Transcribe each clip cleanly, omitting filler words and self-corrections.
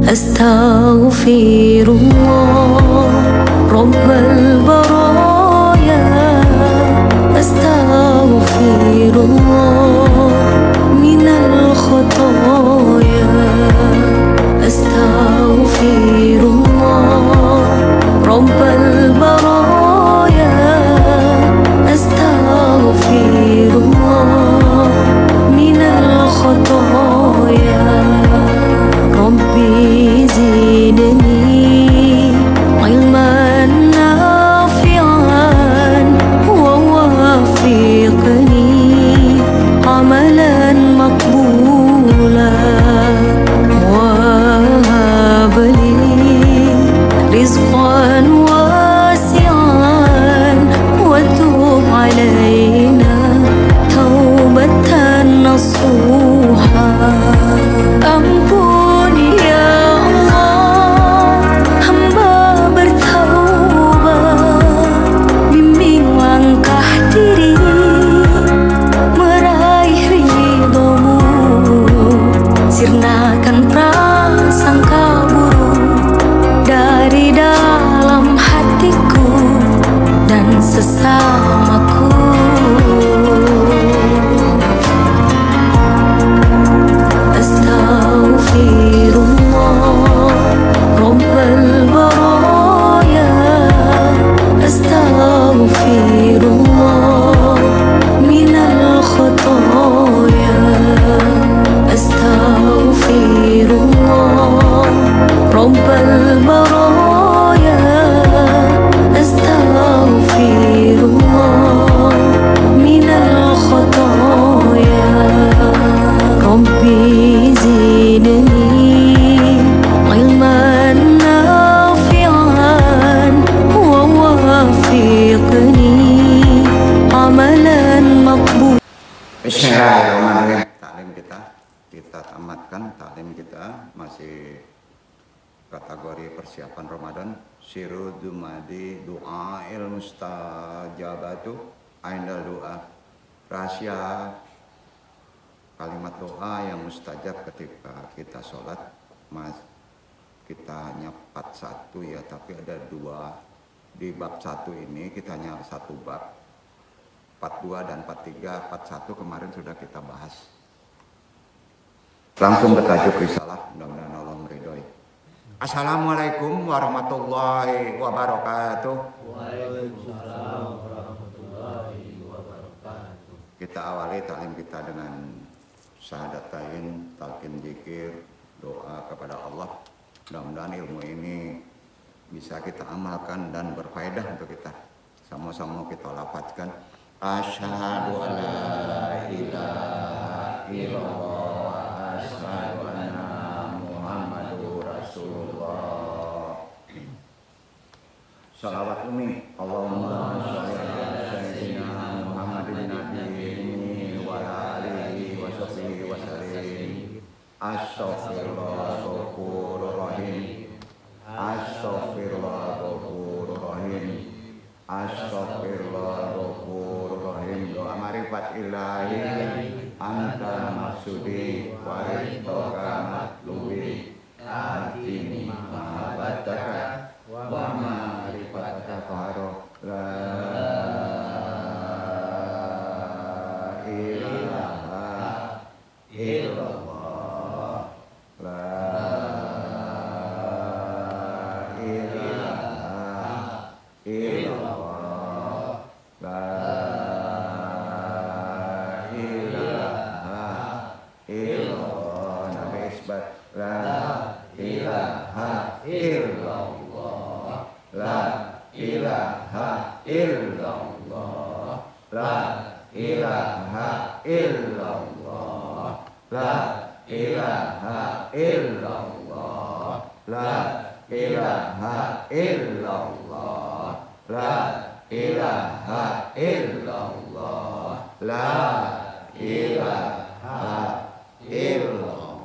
أستغفر الله رب البرايا أستغفر الله من الخطايا أستغفر الله رب البرايا أستغفر الله من الخطايا ربي زدني علما نافعا ووفقني عملا مقبولا وهب لي رزقا واسعا وتب علينا توبة نصوحا Ampuni ya Allah, hamba bertaubat, bimbing langkah diri meraih ridho-Mu, sirnakan prasangka buruk dari dalam hatiku dan sesamaku. أستغفر الله رب البرايا أستغفر الله من الخطايا أستغفر الله رب البرايا أستغفر الله من الخطايا ربي زدني علما نافعا ووفقني عملا مقبولا. Bismillahirrahmanirrahim. Taklim kita tamatkan taklim kita masih kategori persiapan Ramadan. Siru dumadi du'ail mustajabatu ainal doa. Rahasia kalimat doa yang mustajab ketika kita sholat. Kita hanya 41 ya, tapi ada 2 di bab 1 ini. Kita hanya 1 bab, 42 dan 43. 41 kemarin sudah kita bahas. Langsung ke tajuk risalah, mudah-mudahan Allah meridhoi. Assalamualaikum warahmatullahi wabarakatuh. Waalaikumsalam warahmatullahi wabarakatuh. Kita awali taklim kita dengan syahadatain, talqin zikir, doa kepada Allah. Mudah-mudahan ilmu ini bisa kita amalkan dan berfaedah untuk kita. Sama-sama kita lafazkan. Asyhadu an la ilaha illallah wa asyhadu anna Muhammadur Rasulullah. Shalawat umi. Allahumma sholli ala sayyidina Muhammadin nabiyyi wa ala alihi wa sahbihi wa sallim. Astaghfirullahaladzim. Astaghfirullahaladzim. Astaghfirullahaladzim. Doa marifat ilahi anta maksudi wa ridhoka matlubi atini mahabbataka wa ma'rifataka faro la ilaha illallah la ilaha illallah la ilaha illallah. Nabi isbat la ilaha illallah la ilaha illallah la ilaha illallah la ilaha illallah la ilaha illallah la ilaha illallah la ilaha illallah.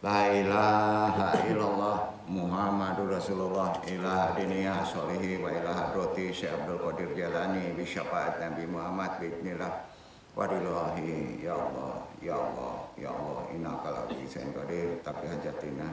La ilaha illallah Muhammadur Rasulullah ilaha diniyah sholihi wa ilaha droti Syekh Abdul Qadir Jalani bi syafaat Nabi Muhammad bi idznillah wadillahi ya Allah ya Allah ya Allah inna innaka la bisain qadir tapi hajatina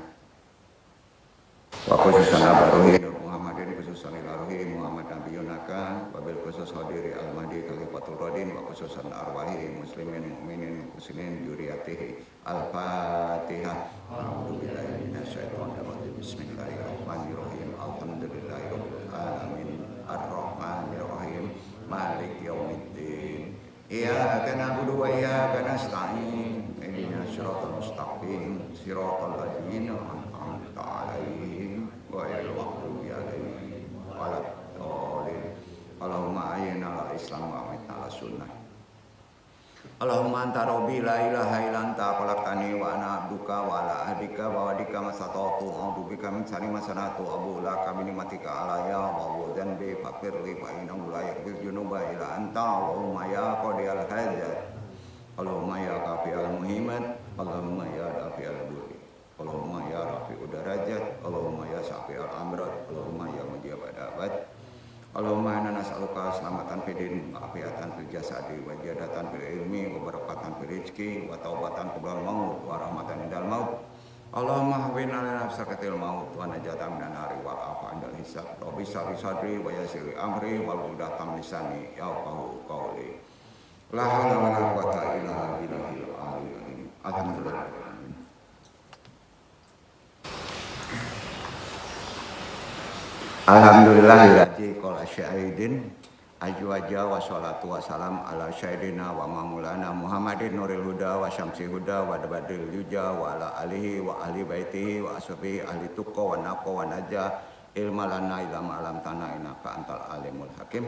wa khususan abaruhi Nur Muhammadin khususan ilaruhi Muhammad Nabi Yunaka wabil khusus hadiri al-mahdi khalifatul radin wa khususan arwahi muslimin mu'minin muslimin juriyatihi al-fatihah a'udzubillahi minasyaitonir rajim bismillahirrahmanirrahim alhamdulillahirabbil alamin arrahmanir rahim maliki yaumiddin iyyaka na'budu wa iyyaka nasta'in ihdinas siratal mustaqim siratal ladzina an'amta 'alaihim ghairil maghdubi 'alaihim waladdallin Allahumma ayyina al islam wa amitna ala sunnah Allahumma anta rabbi la ilaha illa anta khalaqtani wa ana abduka wa ala ahdika wa wadika masatatu a'udzu bika min syarri ma sanatu abu laka bi nikmatika alayya wa abu dzanbi faghfirli fa innahu la yaghfiru dzunuba illa anta Allahumma ya qadiyal hajat Allahumma ya kafi'al muhimmat Allahumma ya dafi'al burri Allahumma ya rafi'ud darajat Allahumma ya syafi'al amrat Allahumma ya mujibad da'wat Allahumma inna nas'aluka selamatan fid din wa afiatan fil jasadi wa jadatan fil ilmi wa barakatan fil rizqi wa taubatan qabla maut wa rahmatan indal maut Allahumma hawwin 'alaina sakatil maut wa najatan minan nari wal afa indal hisab rabbi shrah sadri wa yassir amri wal uqdatam lisani yafqahu qawli la haula wa la quwwata illa billahil aliyyil alhamdulillah Alhamdulillahirabbil qala syahidin ajwaja wa sholatu wa salam ala syahidina wa maulana Muhammadin nuril huda wa syamsi huda wa badril yuja wa ala alihi wa ahli baitihi wa ashabihi ahli tuqa wa naqa wa najah ilma lana ila ma'lam tanah innaka antal alimul hakim.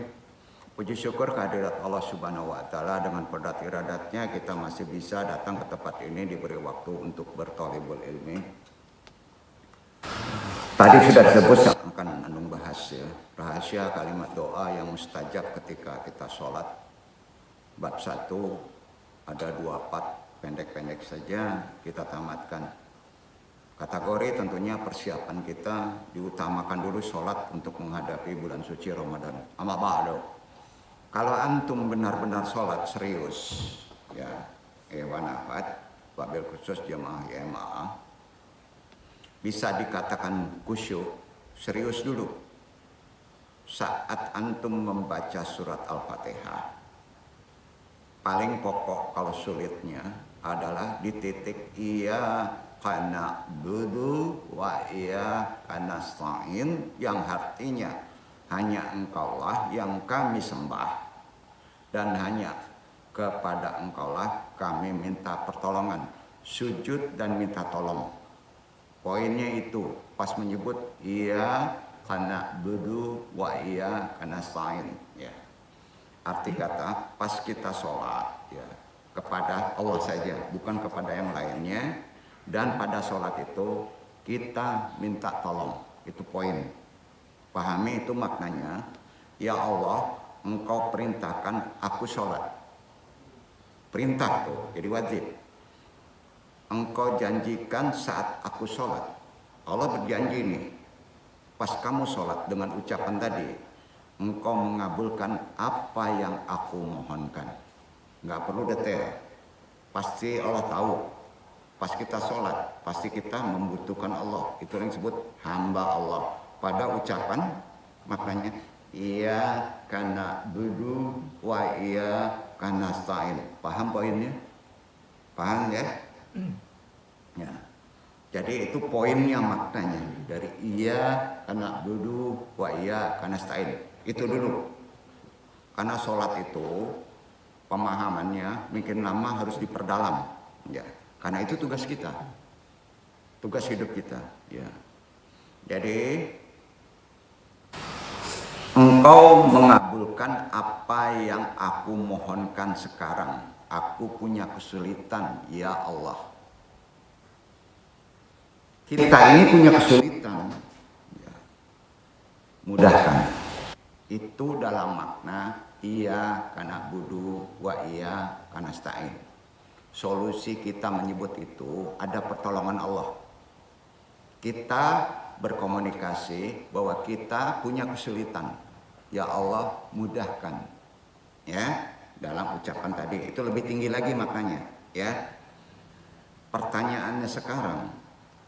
Puji syukur kehadirat Allah Subhanahu wa taala dengan pedat iradatnya kita masih bisa datang ke tempat ini diberi waktu untuk berthalibul ilmi. Tadi sudah disebut akan anung bahas ya, rahasia kalimat doa yang mustajab ketika kita sholat. Bab 1 ada 2 part pendek-pendek saja kita tamatkan. Kategori tentunya persiapan kita diutamakan dulu sholat untuk menghadapi bulan suci Ramadan. Amma ba'du. Kalau antum benar-benar sholat serius ya, wanafat, wabil khusus jamaah YMA bisa dikatakan khusyuk, serius dulu. Saat antum membaca surat Al-Fatihah, paling pokok kalau sulitnya adalah di titik iya kana budu wa iya kana sa'in yang artinya hanya engkaulah yang kami sembah dan hanya kepada engkaulah kami minta pertolongan, sujud dan minta tolong. Poinnya itu pas menyebut iya kana budu wa iya kana sa'in ya. Arti kata pas kita sholat ya kepada Allah saja, bukan kepada yang lainnya, dan pada sholat itu kita minta tolong. Itu poin. Pahami itu maknanya, ya Allah, engkau perintahkan aku sholat. Perintah tuh, jadi wajib. Engkau janjikan saat aku sholat. Allah berjanji nih, pas kamu sholat dengan ucapan tadi, engkau mengabulkan apa yang aku mohonkan. Nggak perlu detail. Pasti Allah tahu. Pas kita sholat, pasti kita membutuhkan Allah. Itu yang disebut hamba Allah. Pada ucapan, maknanya iya kana budu wa iya kana sa'in. Paham poinnya? Paham ya? Ya. Jadi itu poinnya maknanya dari iya kana budu wa iya kana sa'in. Itu dulu. Karena sholat itu pemahamannya mungkin lama harus diperdalam. Ya. Karena itu tugas kita. Tugas hidup kita, ya. Jadi engkau mengabulkan apa yang aku mohonkan sekarang. Aku punya kesulitan, ya Allah. Kita ini punya kesulitan, ya. Mudahkan. Itu dalam makna iya kana budu wa iya kana stain. Solusi kita menyebut itu ada pertolongan Allah. Kita berkomunikasi bahwa kita punya kesulitan. Ya Allah, mudahkan. Ya, dalam ucapan tadi itu lebih tinggi lagi maknanya, ya. Pertanyaannya sekarang,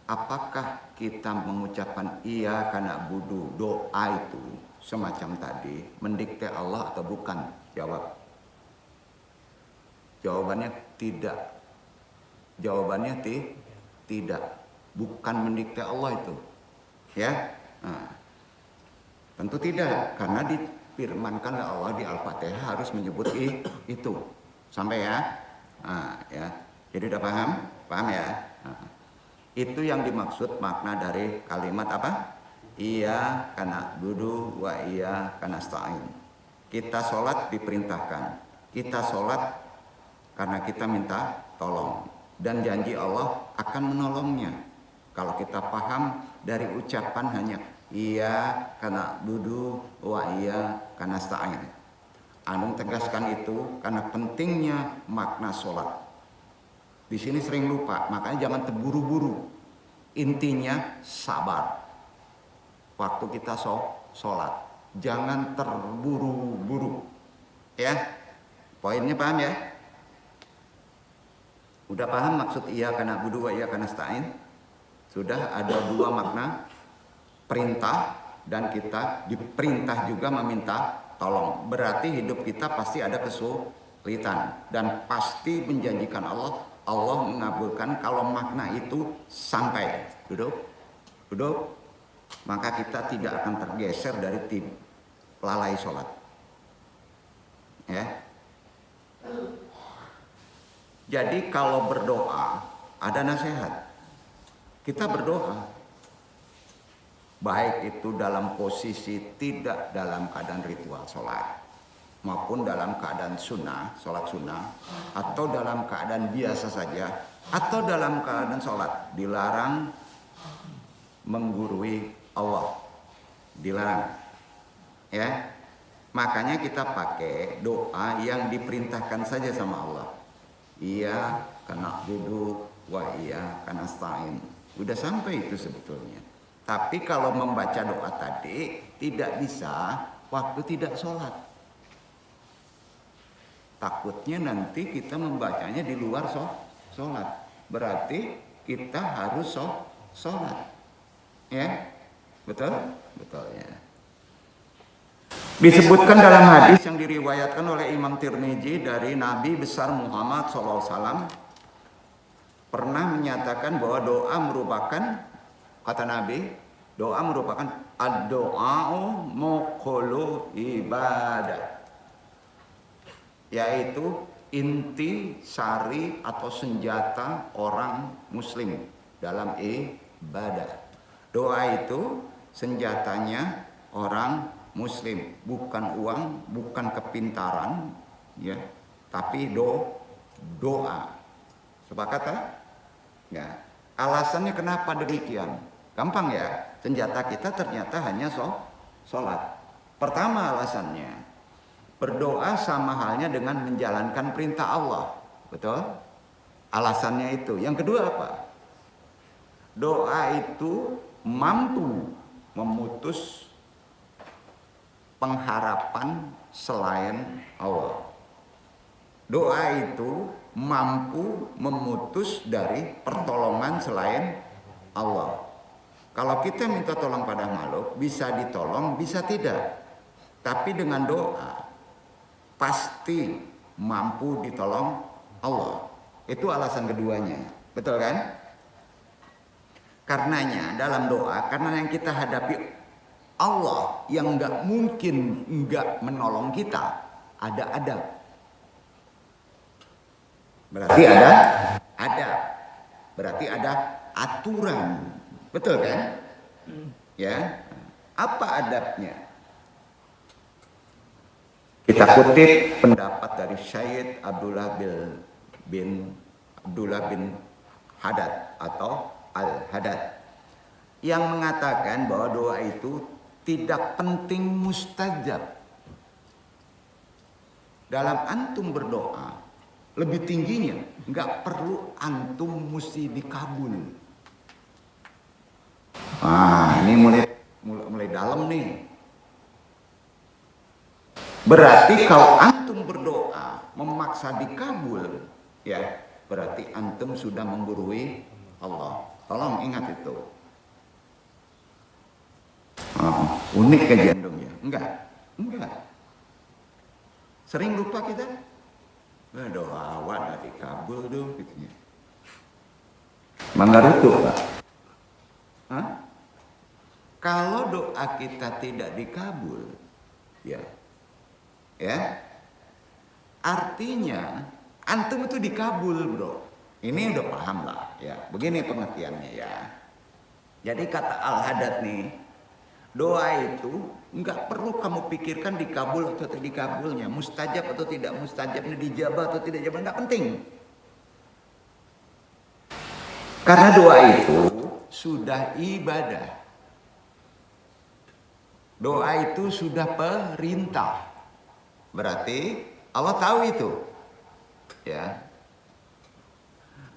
apakah kita mengucapkan iya karena budu doa itu semacam tadi mendikte Allah atau bukan? Jawab. Jawabannya tidak. Jawabannya tidak. Bukan mendikte Allah itu. Ya. Nah, tentu tidak, karena difirmankan oleh Allah di Al-Fatihah harus menyebut itu. Sampai ya? Nah, ya. Jadi udah paham? Paham ya? Nah, itu yang dimaksud makna dari kalimat apa? Iya kana budu wa iya kana sta'in. Kita sholat diperintahkan. Kita sholat karena kita minta tolong. Dan janji Allah akan menolongnya. Kalau kita paham dari ucapan hanya iya kana budu wa iya kana sta'in. Anung tegaskan itu karena pentingnya makna sholat. Di sini sering lupa, makanya jangan terburu-buru. Intinya sabar. Waktu kita sholat, jangan terburu-buru. Ya, poinnya paham ya? Udah paham maksud iya kana budu wa iya kana sta'in? Sudah ada dua makna, perintah dan kita diperintah juga meminta tolong. Berarti hidup kita pasti ada kesulitan dan pasti menjanjikan Allah mengabulkan kalau makna itu sampai. Duduk. Maka kita tidak akan tergeser dari tim lalai sholat. Ya. Jadi kalau berdoa ada nasihat. Kita berdoa baik itu dalam posisi tidak dalam keadaan ritual sholat maupun dalam keadaan sunnah, sholat sunnah, atau dalam keadaan biasa saja, atau dalam keadaan sholat, dilarang menggurui Allah, dilarang. Ya, makanya kita pakai doa yang diperintahkan saja sama Allah. Iya kana budu wa iya kana sta'in. Udah sampai itu sebetulnya. Tapi kalau membaca doa tadi tidak bisa waktu tidak sholat. Takutnya nanti kita membacanya di luar sholat. Berarti kita harus sholat. Ya, betul? Betul ya. Disebutkan dalam hadis yang diriwayatkan oleh Imam Tirmizi dari Nabi besar Muhammad SAW pernah menyatakan bahwa doa merupakan, kata Nabi, doa merupakan ad-do'a'u muqulu ibadah, yaitu inti sari atau senjata orang muslim dalam ibadah. Doa itu senjatanya orang muslim, bukan uang, bukan kepintaran, ya, tapi doa. Sepakat tak? Ya. Alasannya kenapa demikian? Gampang ya. Senjata kita ternyata hanya sholat. Pertama alasannya, berdoa sama halnya dengan menjalankan perintah Allah. Betul? Alasannya itu. Yang kedua apa? Doa itu mampu memutus pengharapan selain Allah. Doa itu mampu memutus dari pertolongan selain Allah. Kalau kita minta tolong pada makhluk, bisa ditolong, bisa tidak. Tapi dengan doa, pasti mampu ditolong Allah. Itu alasan keduanya. Betul kan? Karenanya dalam doa, karena yang kita hadapi Allah yang nggak mungkin nggak menolong kita, ada adab. Berarti ada adab. Berarti ada aturan. Betul kan? Ya. Apa adabnya? Kita kutip pendapat dari Syed Abdullah bin Haddad atau Al-Haddad yang mengatakan bahwa doa itu tidak penting mustajab. Dalam antum berdoa, lebih tingginya nggak perlu antum mesti dikabul. Ini mulai dalam nih. Berarti kalau antum berdoa memaksa dikabul, ya berarti antum sudah menggurui Allah. Tolong ingat itu. Unik kajian dong ya? Enggak. Sering lupa kita. Doa awak nggak dikabul dong, gitu. Manggarutu, Pak. Hah? Kalau doa kita tidak dikabul, ya, artinya antum itu dikabul, bro. Ini udah paham lah, ya. Begini pengertiannya ya. Jadi kata Al-Haddad nih, doa itu nggak perlu kamu pikirkan dikabul atau tidak dikabulnya, mustajab atau tidak mustajabnya, dijabah atau tidak dijabah, nggak penting. Karena doa itu sudah ibadah. Doa itu sudah perintah. Berarti Allah tahu itu. Ya.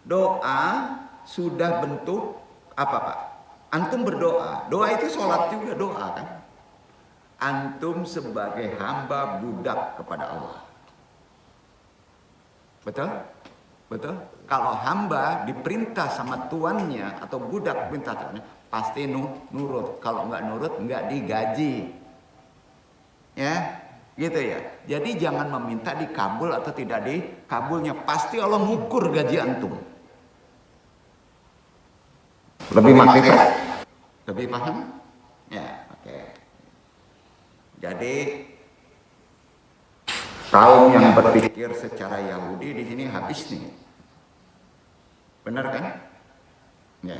Doa sudah bentuk apa, Pak? Antum berdoa. Doa itu sholat juga doa kan? Antum sebagai hamba budak kepada Allah. Betul? Betul? Kalau hamba diperintah sama tuannya atau budak perintah tuannya, pasti nurut. Kalau nggak nurut, nggak digaji. Ya, gitu ya. Jadi jangan meminta dikabul atau tidak dikabulnya. Pasti Allah ngukur gaji antum. Lebih makrifat? Lebih paham? Ya, oke. Jadi kaum yang berpikir secara Yahudi di sini habis nih. Benar kan? Ya.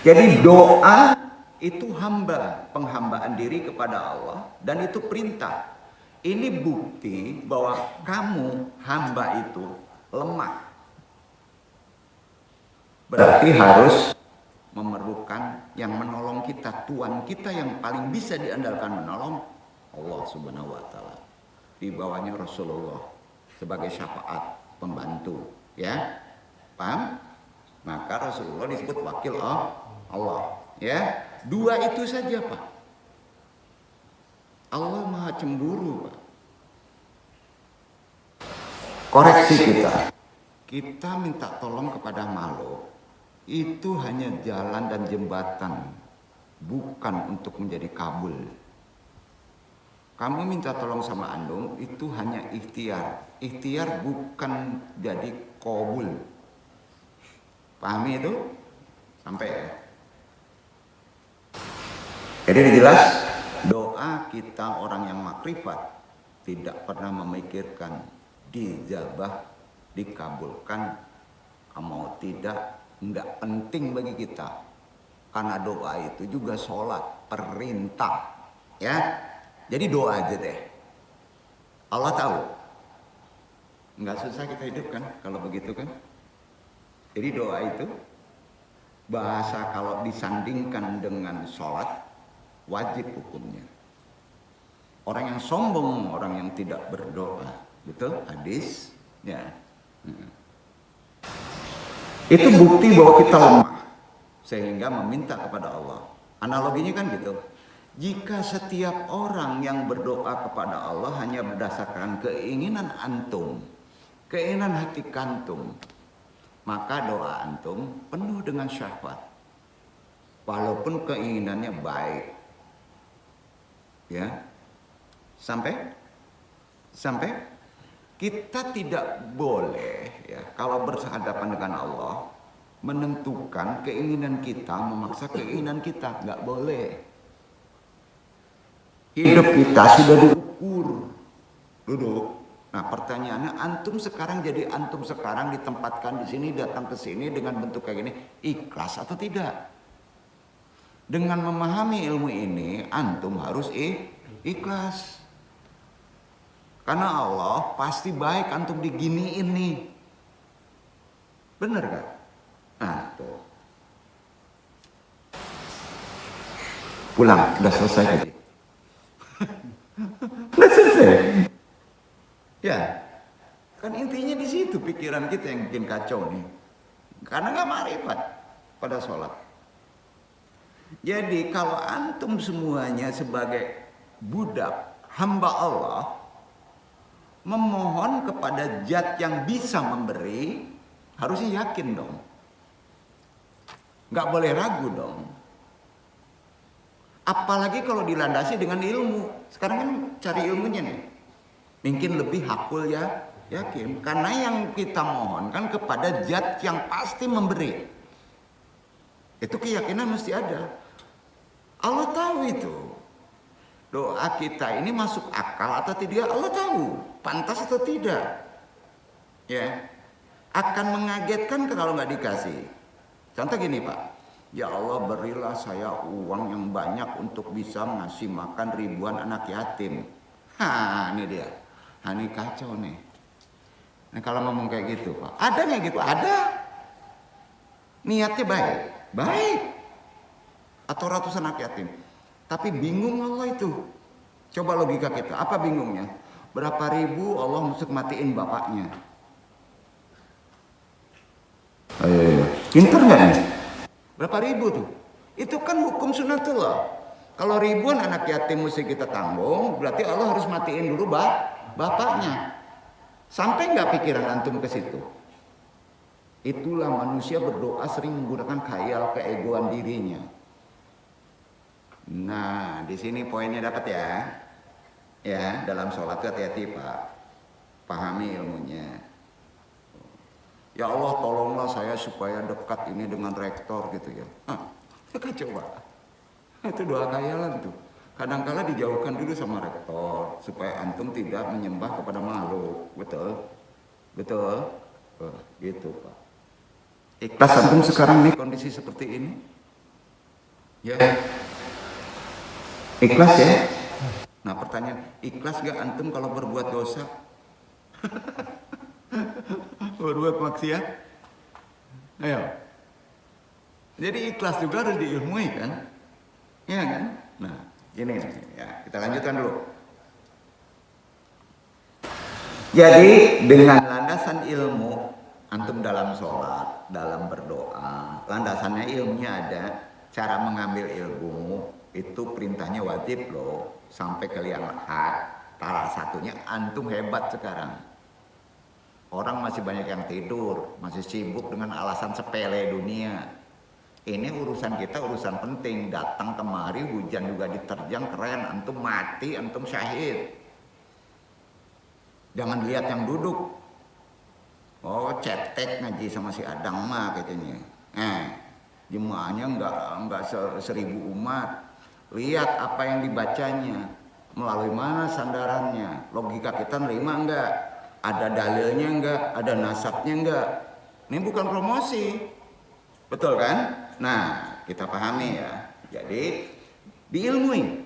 Jadi doa itu hamba, penghambaan diri kepada Allah, dan itu perintah. Ini bukti bahwa kamu hamba itu lemah. Berarti harus memerlukan yang menolong kita, Tuhan kita yang paling bisa diandalkan menolong, Allah Subhanahu wa taala. Di bawahnya Rasulullah sebagai syafaat pembantu, ya. Paham? Maka Rasulullah disebut wakil Allah, ya. Dua itu saja, Pak. Allah Maha Cemburu, Pak. Koreksi kita. Kita minta tolong kepada makhluk itu hanya jalan dan jembatan, bukan untuk menjadi kabul. Kamu minta tolong sama andung itu hanya ikhtiar. Ikhtiar bukan jadi qabul. Pahami itu? Sampai ya? Jadi jelas, doa kita orang yang makrifat tidak pernah memikirkan dijabah, dikabulkan, mau tidak, enggak penting bagi kita. Karena doa itu juga sholat, perintah, ya. Jadi doa aja deh. Allah tahu. Enggak susah kita hidup kan kalau begitu kan. Jadi doa itu bahasa kalau disandingkan dengan sholat wajib hukumnya. Orang yang sombong, orang yang tidak berdoa, betul hadis, ya. Itu bukti bahwa kita lemah sehingga meminta kepada Allah. Analoginya kan gitu. Jika setiap orang yang berdoa kepada Allah hanya berdasarkan keinginan antum, keinginan hati kantum, maka doa antum penuh dengan syahwat. Walaupun keinginannya baik. Ya. Sampai kita tidak boleh ya kalau berhadapan dengan Allah menentukan keinginan kita, memaksa keinginan kita, nggak boleh. Hidup kita sudah diukur. Duduk. Nah, pertanyaannya antum sekarang jadi antum sekarang ditempatkan di sini, datang ke sini dengan bentuk kayak gini, ikhlas atau tidak? Dengan memahami ilmu ini, antum harus ikhlas. Karena Allah pasti baik antum diginiin nih. Bener gak? Nah, tuh. Pulang, udah selesai tadi. Udah selesai. Ya, kan intinya di situ pikiran kita yang bikin kacau nih. Karena nggak marifat pada sholat. Jadi kalau antum semuanya sebagai budak hamba Allah memohon kepada zat yang bisa memberi, harusnya yakin dong. Nggak boleh ragu dong. Apalagi kalau dilandasi dengan ilmu. Sekarang kan cari ilmunya nih. Mungkin lebih hakul ya, yakin. Karena yang kita mohon kan kepada zat yang pasti memberi. Itu keyakinan mesti ada. Allah tahu itu. Doa kita ini masuk akal atau tidak, Allah tahu. Pantas atau tidak. Ya. Akan mengagetkan kalau nggak dikasih. Contoh gini Pak. Ya Allah, berilah saya uang yang banyak untuk bisa ngasih makan ribuan anak yatim. Ini dia. Ini kacau nih. Nah, kalau ngomong kayak gitu Pak, ada nggak gitu? Ada. Niatnya baik, baik. Atau ratusan anak yatim. Tapi bingung Allah itu. Coba logika kita, apa bingungnya? Berapa ribu Allah mesti matiin bapaknya? Ayo. Pinter nggak nih? Berapa ribu tuh? Itu kan hukum sunatullah. Kalau ribuan anak yatim mesti kita tanggung, berarti Allah harus matiin dulu bapaknya. Sampai nggak pikiran antum ke situ? Itulah manusia berdoa sering menggunakan khayal keegoan dirinya. Nah, di sini poinnya dapat ya. Ya, dalam sholat hati-hati Pak. Pahami ilmunya. Ya Allah, tolonglah saya supaya dekat ini dengan rektor gitu ya. Kacau Pak. Itu doa khayalan tuh. Kadang-kala dijauhkan dulu sama rektor supaya antum tidak menyembah kepada makhluk. Betul? Betul? Gitu Pak. Ikhlas antum sekarang nih kondisi seperti ini? Ya. Ikhlas ya? Nah pertanyaan, ikhlas gak antum kalau berbuat dosa? Berbuat maksiat? Ayo. Jadi ikhlas juga harus diilmui kan? Iya kan? Nah, ini ya, kita lanjutkan dulu. Jadi dengan landasan ilmu antum dalam sholat, dalam berdoa, landasannya ilmunya ada, cara mengambil ilmu itu perintahnya wajib loh, sampai ke liang lahat. Salah satunya antum hebat sekarang. Orang masih banyak yang tidur, masih sibuk dengan alasan sepele dunia. Ini urusan kita, urusan penting. Datang kemari, hujan juga diterjang, keren. Antum mati, antum syahid. Jangan lihat yang duduk. Oh, cetek ngaji sama si Adang mah katanya. Jemaahnya enggak 1000 umat. Lihat apa yang dibacanya. Melalui mana sandarannya. Logika kita nerima enggak? Ada dalilnya enggak? Ada nasabnya enggak? Ini bukan promosi. Betul kan? Nah, kita pahami ya. Jadi, diilmui.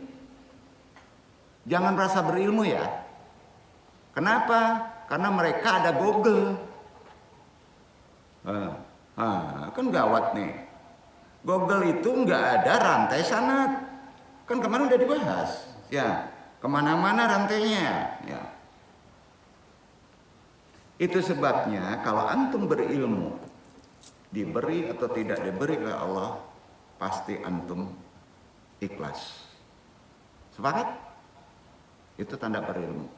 Jangan merasa berilmu ya. Kenapa? Karena mereka ada Google. Kan gawat nih. Google itu enggak ada rantai sanad. Kan kemarin udah dibahas. Ya, kemana-mana rantainya. Ya. Itu sebabnya kalau antum berilmu, diberi atau tidak diberi oleh Allah, pasti antum ikhlas. Sepakat? Itu tanda berilmu.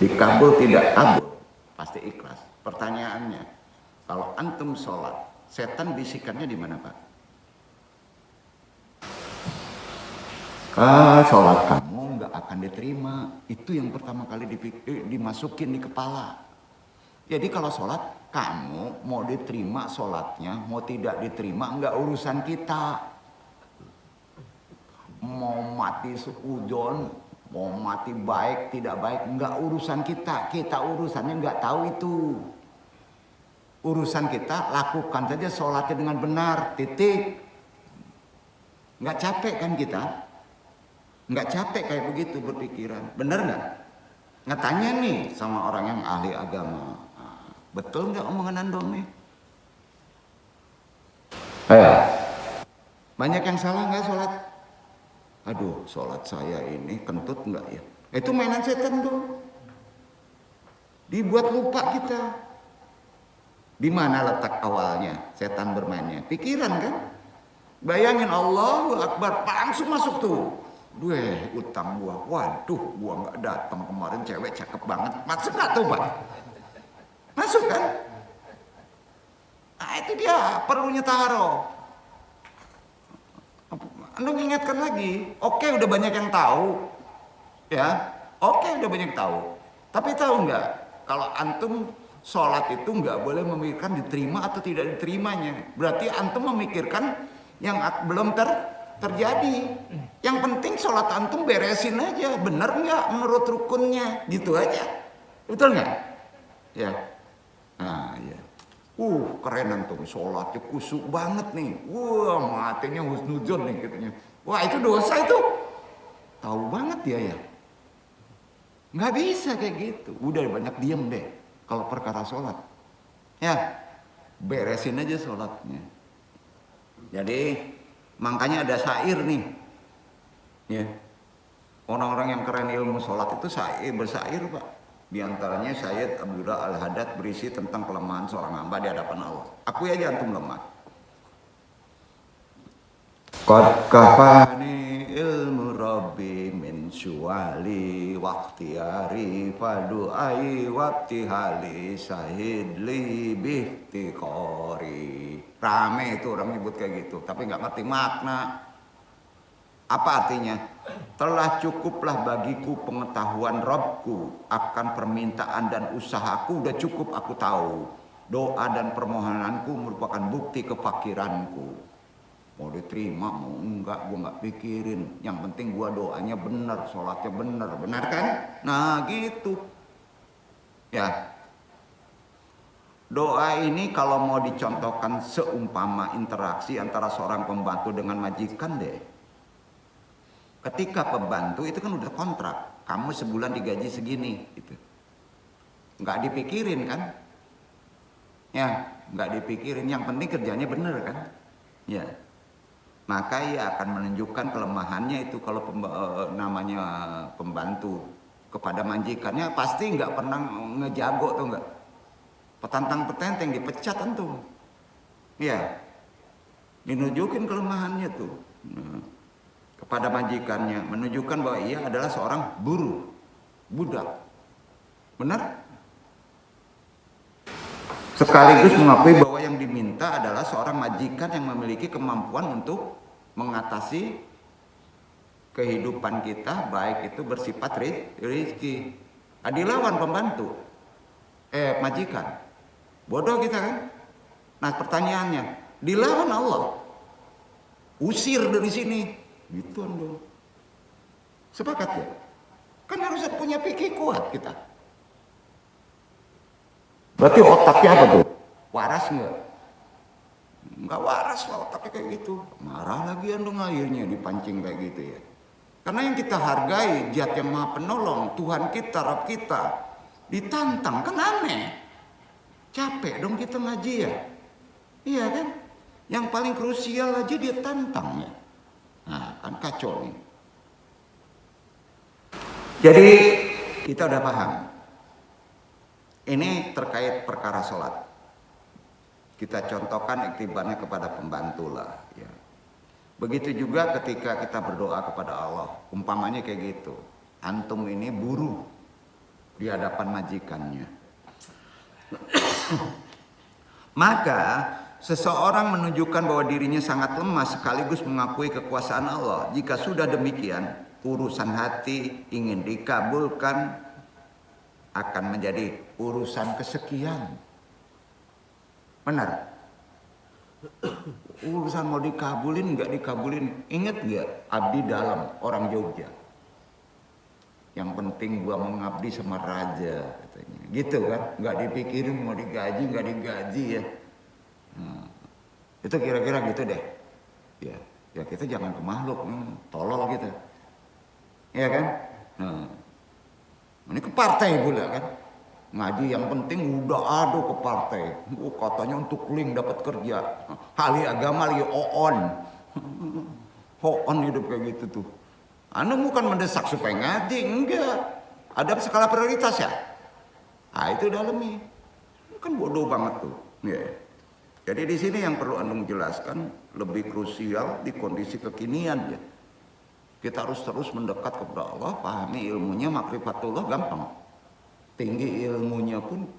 Dikabul tidak kabul, pasti ikhlas. Pertanyaannya, kalau antum sholat, setan bisikannya di mana Pak? Sholat kamu nggak akan diterima. Itu yang pertama kali dimasukin di kepala. Jadi kalau sholat, kamu mau diterima sholatnya, mau tidak diterima, nggak urusan kita. Mau mati seudon, mau mati baik, tidak baik, nggak urusan kita. Kita urusannya nggak tahu itu. Urusan kita, lakukan saja sholatnya dengan benar, titik. Nggak capek kan kita? Nggak capek kayak begitu berpikiran. Bener nggak? Ngetanya nih sama orang yang ahli agama. Betul nggak omongan andong nih? Banyak yang salah nggak sholat? Aduh, sholat saya ini kentut nggak ya? Itu mainan setan tuh. Dibuat lupa kita. Di mana letak awalnya setan bermainnya? Pikiran kan? Bayangin Allahu Akbar, langsung masuk tuh. utang gua. Waduh, gua nggak datang kemarin, cewek cakep banget. Masuk nggak tuh, Pak? Masuk kan? Nah, itu dia perlunya taruh. Anda mengingatkan lagi. Oke, udah banyak yang tahu. Ya, oke, udah banyak yang tahu. Tapi tahu nggak? Kalau antum sholat itu nggak boleh memikirkan diterima atau tidak diterimanya. Berarti antum memikirkan yang belum terjadi. Yang penting sholat antum beresin aja, bener nggak menurut rukunnya, gitu aja. Betul nggak? Ya. Nah, ya. Keren antum, sholatnya kusuk banget nih. Wah, matinya husnuzon nih katanya. Wah, itu dosa itu. Tahu banget dia ya. Nggak bisa kayak gitu. Udah banyak diem deh kalau perkara sholat. Ya, beresin aja sholatnya. Jadi makanya ada syair nih. Ya. Orang-orang yang keren ilmu sholat itu bersair, Pak. Di antaranya Sayyid Abdullah Al-Haddad berisi tentang kelemahan seorang hamba di hadapan Allah. Akui aja antum lemah. Qad kafani ilmu rabbi min syuali waqtiari fadu'ai waqtihali syahid li bihtiqori. Rame itu orang nyebut kayak gitu, tapi nggak ngerti makna. Apa artinya? Telah cukuplah bagiku pengetahuan Rabbku akan permintaan dan usahaku, udah cukup aku tahu. Doa dan permohonanku merupakan bukti kefakiranku. Mau diterima, mau enggak, gua nggak pikirin. Yang penting gua doanya benar, sholatnya benar kan? Nah gitu. Ya. Doa ini kalau mau dicontohkan seumpama interaksi antara seorang pembantu dengan majikan deh. Ketika pembantu itu kan udah kontrak, kamu sebulan digaji segini, gitu. Nggak dipikirin kan? Ya, nggak dipikirin. Yang penting kerjanya bener kan? Ya. Maka ia akan menunjukkan kelemahannya itu kalau namanya pembantu kepada majikannya pasti nggak pernah ngejago tuh nggak. Petantang petenteng dipecat tuh. Ya. Dinunjukin kelemahannya tuh. Nah, kepada majikannya, menunjukkan bahwa ia adalah seorang buruh, budak. Benar? Sekaligus mengakui bahwa yang diminta adalah seorang majikan yang memiliki kemampuan untuk mengatasi kehidupan kita, baik itu bersifat rezeki. Dilawan pembantu, majikan. Bodoh kita kan? Nah pertanyaannya, dilawan Allah. Usir dari sini. Gitu dong. Sepakat ya? Kan harus punya pikir kuat kita. Berarti otaknya apa tuh? Waras nggak? Nggak waras lah otaknya kayak gitu. Marah lagi dong akhirnya dipancing kayak gitu ya. Karena yang kita hargai Zat yang Maha Penolong, Tuhan kita, Rabb kita, ditantang kan aneh. Capek dong kita ngaji ya. Iya kan? Yang paling krusial aja dia tantang ya. Nah kan kacau nih. Jadi kita udah paham. Ini terkait perkara sholat. Kita contohkan iktibarnya kepada pembantu lah. Ya. Begitu juga ketika kita berdoa kepada Allah. Umpamanya kayak gitu. Antum ini buruh di hadapan majikannya. Maka seseorang menunjukkan bahwa dirinya sangat lemah sekaligus mengakui kekuasaan Allah. Jika sudah demikian, urusan hati ingin dikabulkan akan menjadi urusan kesekian. Benar? Urusan mau dikabulin nggak dikabulin, inget nggak abdi dalam orang Jogja? Yang penting gua mengabdi sama raja katanya. Gitu kan? Nggak dipikirin mau digaji nggak digaji ya. Nah, itu kira-kira gitu deh. Ya kita jangan ke makhluk, tolol kita. Iya kan? Nah, ini ke partai pula kan? Ngaji yang penting udah ada ke partai. Katanya untuk link dapat kerja. Ahli agama lagi on. On hidup kayak gitu tuh. Anda bukan mendesak supaya ngaji, enggak. Ada skala prioritas ya. Ah itu dalemi. Kan bodoh banget tuh. Yeah. Jadi di sini yang perlu Anda jelaskan lebih krusial di kondisi kekinian ya. Kita harus terus mendekat kepada Allah, pahami ilmunya, makrifatullah gampang. Tinggi ilmunya pun,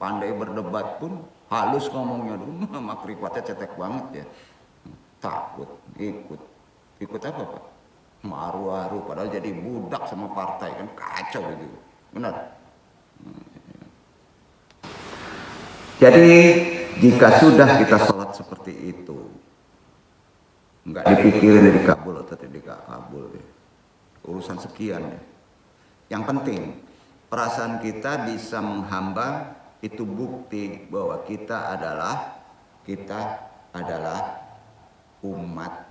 pandai berdebat pun, halus ngomongnya dulu, makrifatnya cetek banget ya. Takut, ikut apa Pak? Maru-aru, padahal jadi budak sama partai kan kacau gitu, benar. Jadi jika sudah kita sholat seperti itu, nggak dipikirin dikabul atau tidak kabul ya. Urusan sekian ya. Yang penting perasaan kita bisa menghamba, itu bukti bahwa kita adalah umat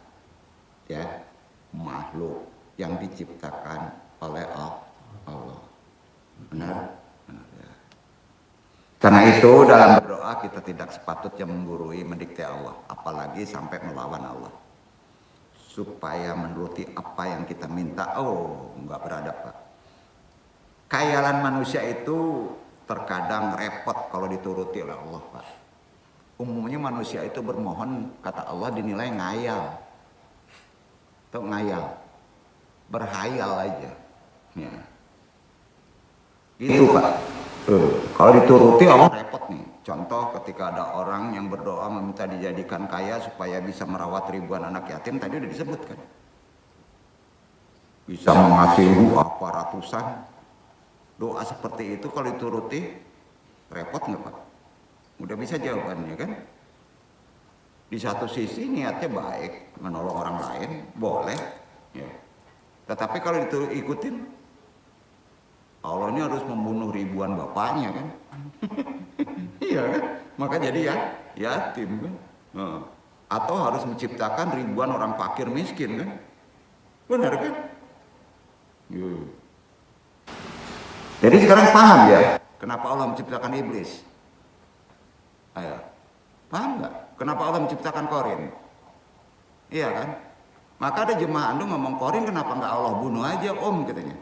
ya, makhluk yang diciptakan oleh Allah. Benar? Ya. Karena itu dalam berdoa kita tidak sepatutnya menggurui, mendikte Allah, apalagi sampai melawan Allah. Supaya menuruti apa yang kita minta, nggak beradab Pak. Khayalan manusia itu terkadang repot kalau dituruti oleh Allah Pak. Umumnya manusia itu bermohon, kata Allah, dinilai ngayal. Atau ngayal, berhayal aja ya. Gitu Pak. Kalau dituruti Allah repot nih. Contoh ketika ada orang yang berdoa meminta dijadikan kaya supaya bisa merawat ribuan anak yatim, tadi udah disebutkan. Bisa mengasihi apa ratusan. Doa seperti itu kalau dituruti repot nggak Pak? Udah bisa jawabannya kan? Di satu sisi niatnya baik, menolong orang lain, boleh. Ya. Tetapi kalau ikutin, Allah ini harus membunuh ribuan bapaknya kan? Iya kan? Maka jadi ya yatim kan? Atau harus menciptakan ribuan orang fakir miskin kan? Benar kan? Jadi sekarang paham ya kenapa Allah menciptakan iblis? Ayo, paham nggak? Kenapa Allah menciptakan Korin? Iya kan? Maka ada jemaah Anda ngomong Korin, kenapa nggak Allah bunuh aja Om katanya?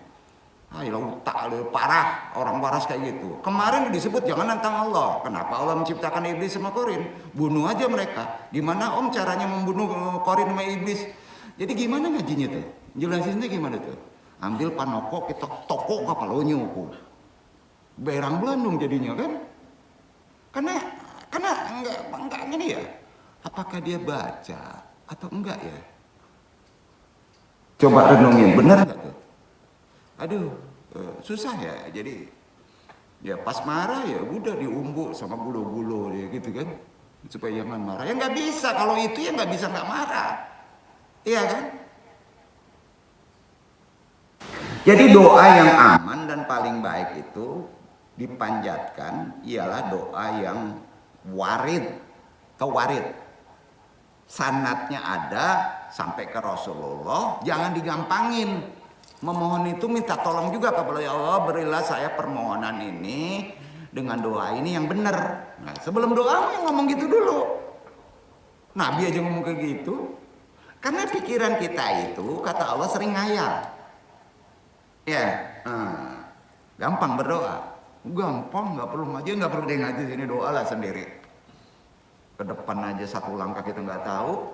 Ayo tak parah, orang waras kayak gitu. Kemarin disebut jangan nantang Allah. Kenapa Allah menciptakan iblis sama Korin? Bunuh aja mereka. Gimana Om caranya membunuh Korin sama iblis? Jadi gimana ngajinya tuh? Jelasinnya gimana tuh? Ambil panoko kita toko kapalonyo ku. Berang Belandung jadinya kan? Karena enggak gini ya. Apakah dia baca atau enggak ya? Coba renungin, benar enggak tuh? Aduh, susah ya. Jadi ya pas marah ya udah diumbuk sama bulu-bulu ya gitu kan. Supaya jangan marah. Ya nggak bisa, kalau itu ya nggak bisa nggak marah. Iya kan? Jadi doa yang aman dan paling baik itu dipanjatkan ialah doa yang warid atau warid. Sanatnya ada sampai ke Rasulullah, jangan digampangin. Memohon itu minta tolong juga kepada Allah, berilah saya permohonan ini dengan doa ini yang benar. Nah, sebelum doa yang ngomong gitu dulu. Nabi aja ngomong kayak gitu. Karena pikiran kita itu kata Allah sering ngayal. Ya, gampang berdoa. Gampang, nggak perlu ngaji, nggak perlu dia ngaji sini, doa lah sendiri. Ke depan aja satu langkah kita nggak tahu.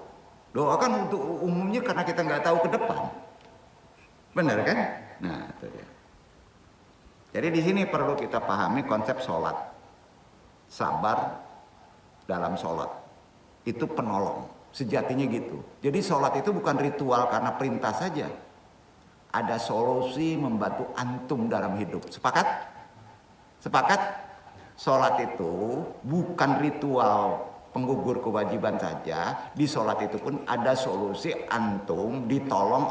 Doa kan untuk umumnya karena kita nggak tahu ke depan. Benar kan? Nah, itu dia. Jadi di sini perlu kita pahami konsep sholat. Sabar dalam sholat. Itu penolong. Sejatinya gitu. Jadi sholat itu bukan ritual karena perintah saja. Ada solusi membantu antum dalam hidup. Sepakat? Sepakat? Sholat itu bukan ritual penggugur kewajiban saja. Di sholat itu pun ada solusi antum ditolong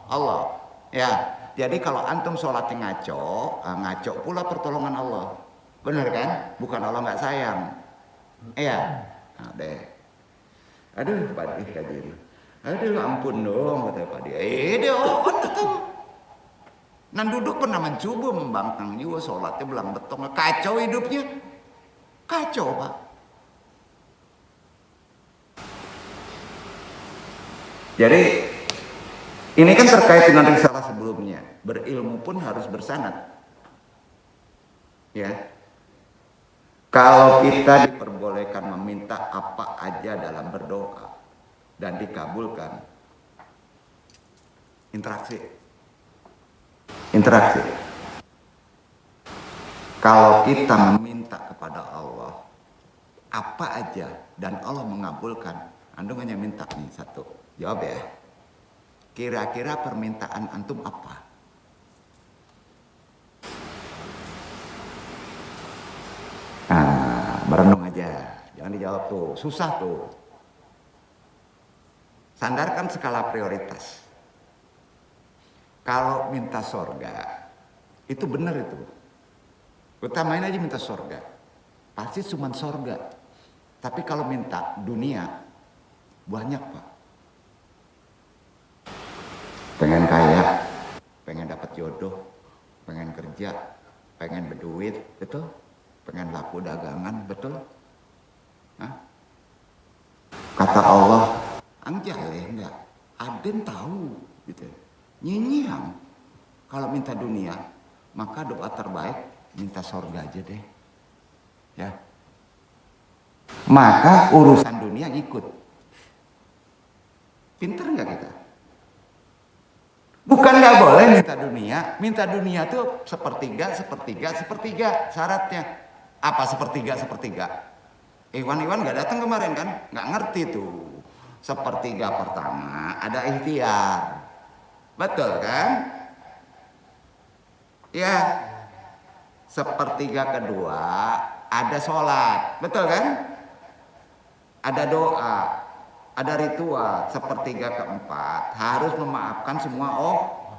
Allah. Ya, jadi kalau antum sholatnya ngaco pula pertolongan Allah. Benar kan? Bukan Allah nggak sayang. Iya. Nah, deh. Aduh, Pak Di kajian. Aduh, ampun dong kata Pak Di. Dia on tuh. Nan duduk pernah mencoba membangkang juga sholatnya belang betong. Kacau hidupnya. Kacau, Pak. Jadi ini kan terkait dengan risalah sebelumnya. Berilmu pun harus bersanad. Ya. Kalau kita diperbolehkan meminta apa aja dalam berdoa dan dikabulkan, Interaksi. Interaksi. Kalau kita meminta kepada Allah apa aja dan Allah mengabulkan, antum hanya minta nih satu. Jawab ya. Kira-kira permintaan antum apa? Nah, merenung aja. Jangan dijawab tuh. Susah tuh. Sandarkan skala prioritas. Kalau minta sorga, itu benar itu. Utamain aja minta sorga. Pasti cuma sorga. Tapi kalau minta dunia, banyak pak. Pengen kaya, pengen dapat jodoh, pengen kerja, pengen berduit, betul? Pengen laku dagangan, betul? Hah? Kata Allah, anjale enggak, Aden tahu, gitu. Nyinyam. Kalau minta dunia, maka doa terbaik minta sorga aja deh, ya. Maka urusan dunia ikut. Pinter nggak kita? Bukan nggak boleh minta dunia tuh sepertiga syaratnya. Apa sepertiga? Iwan nggak datang kemarin kan? Nggak ngerti tuh. Sepertiga pertama ada ikhtiar, betul kan? Ya. Sepertiga kedua ada sholat, betul kan? Ada doa, ada ritual. Sepertiga keempat harus memaafkan semua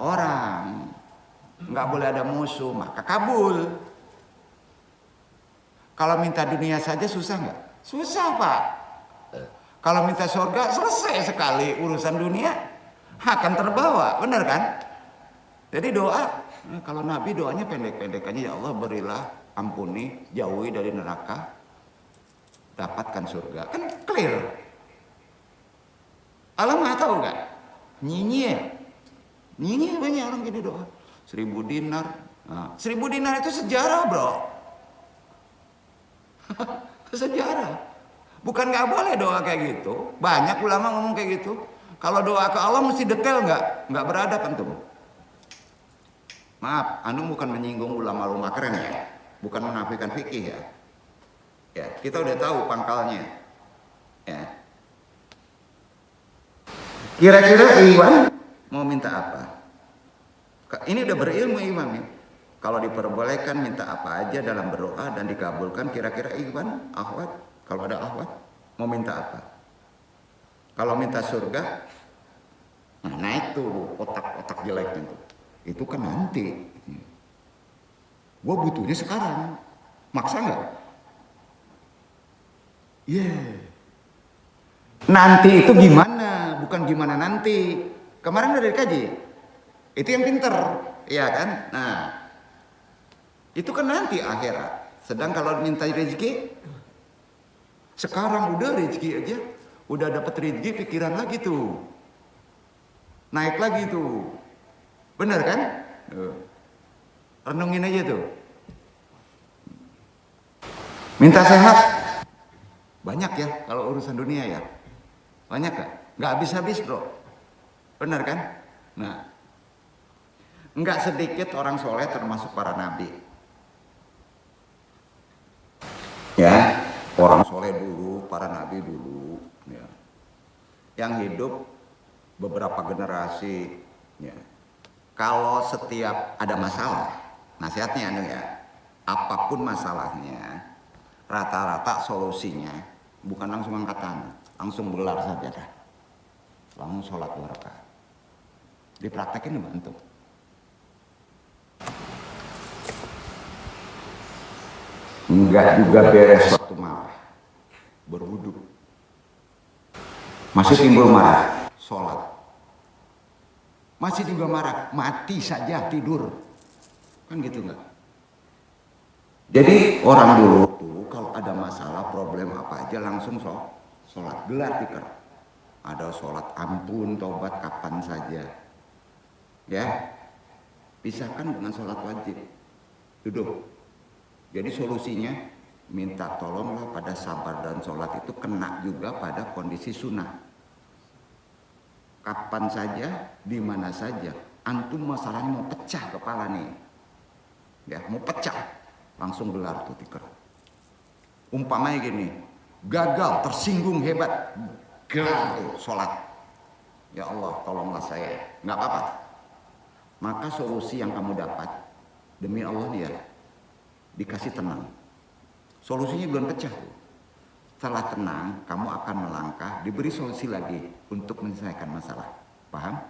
orang. Nggak boleh ada musuh, maka kabul. Kalau minta dunia saja susah nggak? Susah pak. Kalau minta surga selesai sekali urusan dunia akan terbawa, benar kan? Jadi doa, kalau Nabi doanya pendek-pendek aja, ya Allah berilah, ampuni, jauhi dari neraka, dapatkan surga, kan clear. Allah nggak tahu nggak? Nyinyi banyak orang gini doa. 1000 dinar, nah, 1000 dinar itu sejarah bro. Sejarah. Bukan nggak boleh doa kayak gitu. Banyak ulama ngomong kayak gitu. Kalau doa ke Allah mesti detail nggak beradab antum. Maaf, anu bukan menyinggung ulama-ulama keren ya. Bukan menafikan fikih ya. Ya, kita udah tahu pangkalnya. Ya. Kira-kira Iwan mau minta apa? Ini udah berilmu Iwan ya. Kalau diperbolehkan minta apa aja dalam berdoa dan dikabulkan, kira-kira Iwan, akhwat, kalau ada akhwat, mau minta apa? Kalau minta surga, nah naik tuh otak-otak jeleknya tuh. Itu kan nanti. Gua butuhnya sekarang. Maksa nggak? Nanti itu gimana? Bukan gimana nanti. Kemarin udah dikaji. Itu yang pinter, ya kan? Nah, itu kan nanti akhirat. Sedang kalau minta rezeki, sekarang udah rezeki aja, udah dapat rezeki, pikiran lagi tuh, naik lagi tuh, bener kan? Renungin aja tuh. Minta sehat, banyak ya kalau urusan dunia ya, banyak kan? Nggak habis-habis bro, bener kan? Nah, nggak sedikit orang soleh termasuk para nabi. Ya, orang soleh dulu, para nabi dulu, ya, yang hidup beberapa generasi. Ya. Kalau setiap ada masalah, nasihatnya anu ya, apapun masalahnya, rata-rata solusinya bukan langsung angkat tangan, langsung gelar saja dah, langsung sholat 2 rakaat. Dipraktekin dibantu. Enggak juga beres waktu marah, berwudu, masih timbul marah, sholat, masih juga marah, mati saja tidur, kan gitu enggak? Jadi orang dulu tuh kalau ada masalah problem apa aja langsung sholat, gelar tikar. Ada sholat ampun, tobat kapan saja, ya, pisahkan dengan sholat wajib, duduk. Jadi solusinya minta tolonglah pada sabar dan sholat itu kena juga pada kondisi sunnah. kapan saja, di mana saja. Antum masalahnya mau pecah kepala nih. Ya, mau pecah. Langsung gelar tuh tikar. Umpamanya gini, gagal, tersinggung hebat. Gelar tuh, sholat. Ya Allah, tolonglah saya. Nggak apa-apa. Maka solusi yang kamu dapat, demi Allah nih ya, dikasih tenang. Solusinya belum pecah tuh. Setelah tenang, kamu akan melangkah, diberi solusi lagi untuk menyelesaikan masalah. Paham?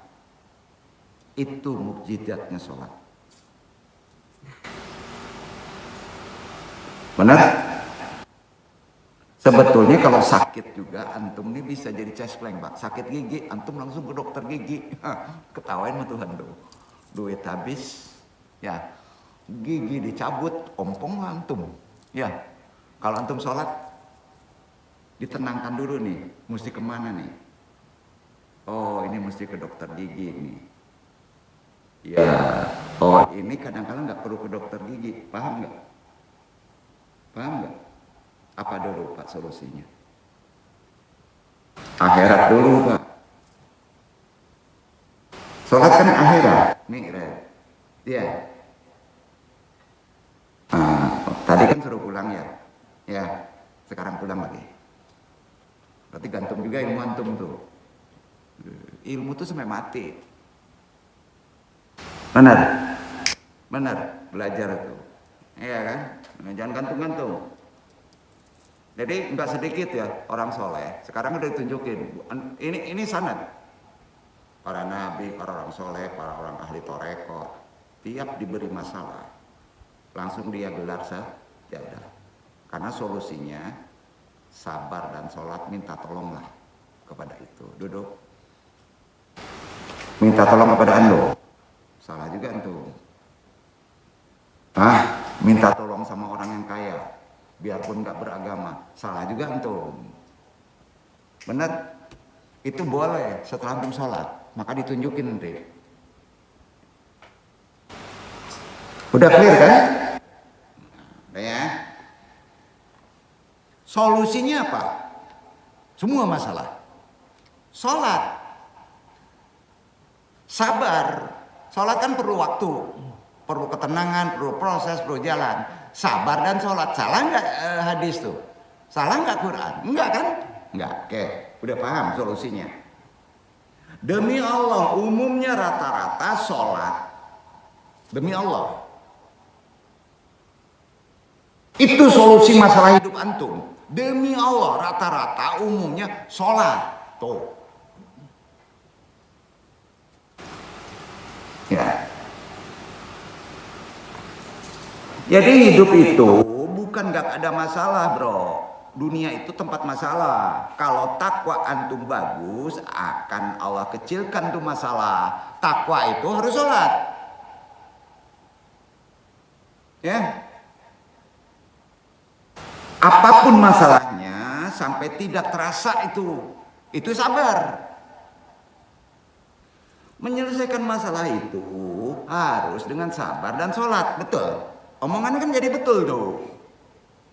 Itu mukjizatnya sholat. Benar? Sebetulnya kalau sakit juga, antum ini bisa jadi cespleng, Pak. Sakit gigi, antum langsung ke dokter gigi. Ketawain sama Tuhan tuh. Duit habis, ya. Gigi dicabut, ompong antum. Ya. Kalau antum sholat, ditenangkan dulu nih, mesti kemana nih? Oh, ini mesti ke dokter gigi nih. Ya, oh ini kadang-kadang nggak perlu ke dokter gigi, paham nggak? Paham nggak? Apa dulu Pak solusinya? Akhirat dulu Pak. Sholat kan akhirat, nih Red. Ya. Tadi kan suruh pulang ya, ya. Sekarang pulang lagi. Berarti gantung juga ilmu antum tuh. Ilmu tuh sampai mati. Benar? Benar, belajar tuh. Iya kan? Jangan gantung-gantung. Jadi nggak sedikit ya orang soleh. Sekarang udah ditunjukin. Ini sanad. Para nabi, para orang soleh, para orang ahli toreko. Tiap diberi masalah, langsung dia gelar sajadah. Karena solusinya sabar dan sholat, minta tolonglah kepada itu. Duduk. Minta tolong kepada anda. Salah juga antum. Minta tolong sama orang yang kaya, biarpun nggak beragama. Salah juga antum. Benar? Itu boleh setelah antum sholat, maka ditunjukin nanti. Udah clear kan? Udah ya? Solusinya apa? Semua masalah. Sholat. Sabar. Sholat kan perlu waktu. Perlu ketenangan, perlu proses, perlu jalan. Sabar dan sholat. Salah nggak hadis tuh? Salah nggak Quran? Enggak kan? Enggak. Oke. Udah paham solusinya. Demi Allah, umumnya rata-rata sholat. Demi Allah. Itu solusi masalah hidup antum. Demi Allah, rata-rata umumnya sholat. Tuh. Ya. Jadi hidup itu bukan gak ada masalah bro. Dunia itu tempat masalah. Kalau takwa antum bagus, akan Allah kecilkan tuh masalah. Takwa itu harus sholat. Ya. Apapun masalahnya, sampai tidak terasa itu sabar. Menyelesaikan masalah itu harus dengan sabar dan sholat, betul. Omongannya kan jadi betul tuh.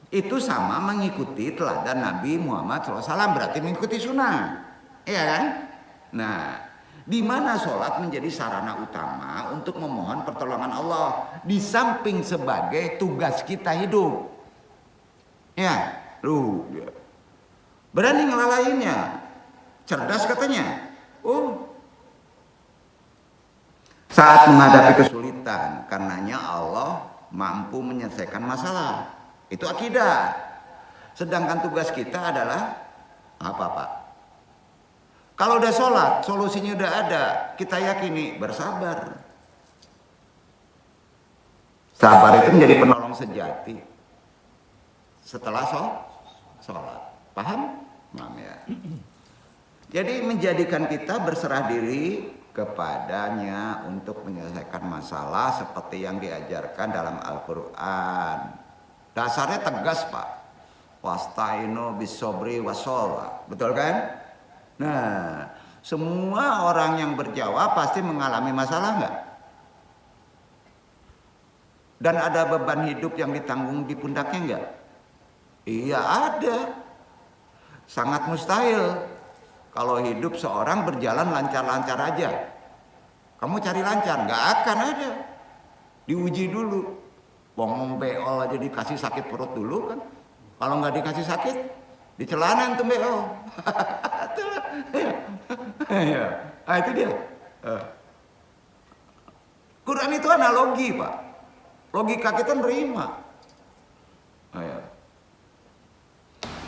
Itu sama mengikuti teladan Nabi Muhammad SAW, berarti mengikuti sunnah, iya kan? Nah, di mana sholat menjadi sarana utama untuk memohon pertolongan Allah, di samping sebagai tugas kita hidup. Ya, lu berani ngelalainnya, cerdas katanya. Saat menghadapi kesulitan, karenanya Allah mampu menyelesaikan masalah. Itu akidah. Sedangkan tugas kita adalah apa Pak? Kalau udah sholat, solusinya udah ada, kita yakini, bersabar. Sabar itu menjadi penolong sejati setelah sholat. Paham? Paham ya. Jadi menjadikan kita berserah diri kepadanya untuk menyelesaikan masalah seperti yang diajarkan dalam Al-Quran. Dasarnya tegas Pak. Wasta'inu bisobri wasolah. Betul kan? Nah, semua orang yang berjawab pasti mengalami masalah enggak? Dan ada beban hidup yang ditanggung di pundaknya enggak? Iya ada. Sangat mustahil. Kalau hidup seorang berjalan lancar-lancar aja, kamu cari lancar, nggak akan ada. Diuji dulu. Ngomong beol aja dikasih sakit perut dulu kan. Kalau nggak dikasih sakit, di celana tuh beol. Nah itu dia. Quran itu analogi Pak. Logika kita nerima.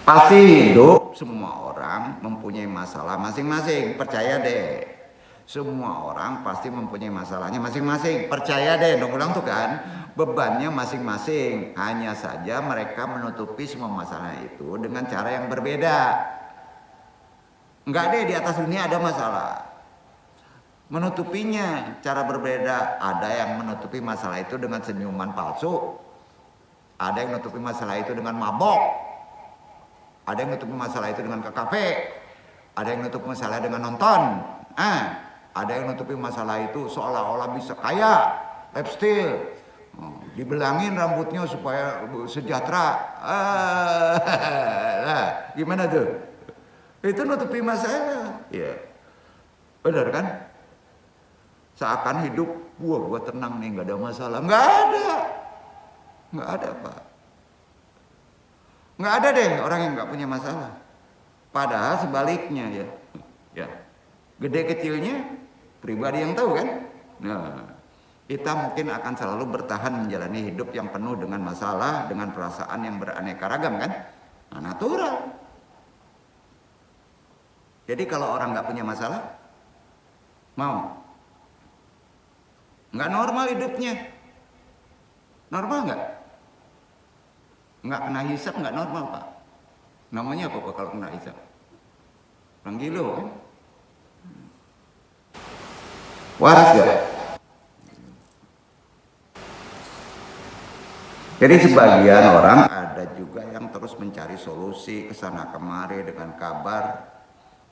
Pasti hidup semua orang mempunyai masalah masing-masing. Percaya deh. Semua orang pasti mempunyai masalahnya masing-masing. Percaya deh, dong ulang tuh kan. Bebannya masing-masing. Hanya saja mereka menutupi semua masalah itu dengan cara yang berbeda. Enggak deh, di atas dunia ada masalah. Menutupinya cara berbeda. Ada yang menutupi masalah itu dengan senyuman palsu. Ada yang menutupi masalah itu dengan mabok. Ada yang menutupi masalah itu dengan KKP. Ada yang menutupi masalah dengan nonton. Ada yang menutupi masalah itu seolah-olah bisa kaya, lifestyle. Dibelangin rambutnya supaya sejahtera. Gimana tuh? Itu nutupi masalah. Ya. Benar kan? Seakan hidup, gua tenang nih, nggak ada masalah. Nggak ada Pak. Nggak ada deh orang yang nggak punya masalah. Padahal sebaliknya ya. Gede kecilnya pribadi yang tahu kan. Nah, kita mungkin akan selalu bertahan menjalani hidup yang penuh dengan masalah, dengan perasaan yang beraneka ragam kan. Nah, natural. Jadi kalau orang nggak punya masalah, mau? Nggak normal hidupnya. Normal nggak? Nggak kena hisap nggak normal Pak. Namanya apa Pak kalau kena hisap? Orang gila kan? Waras gak? Jadi sebagian orang ada juga yang terus mencari solusi kesana kemari dengan kabar.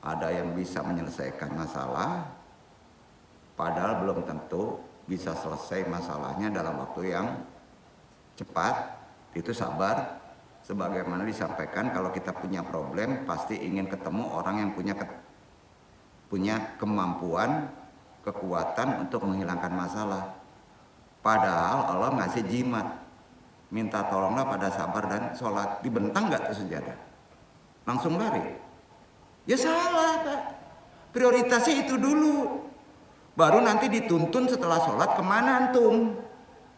Ada yang bisa menyelesaikan masalah, padahal belum tentu bisa selesai masalahnya dalam waktu yang cepat. Itu sabar. Sebagaimana disampaikan, kalau kita punya problem pasti ingin ketemu orang yang punya kemampuan, kekuatan untuk menghilangkan masalah. Padahal Allah ngasih jimat, minta tolonglah pada sabar dan sholat. Dibentang nggak tuh sejadah? Langsung lari? Ya salah Pak. Prioritasnya itu dulu. Baru nanti dituntun setelah sholat kemana antum.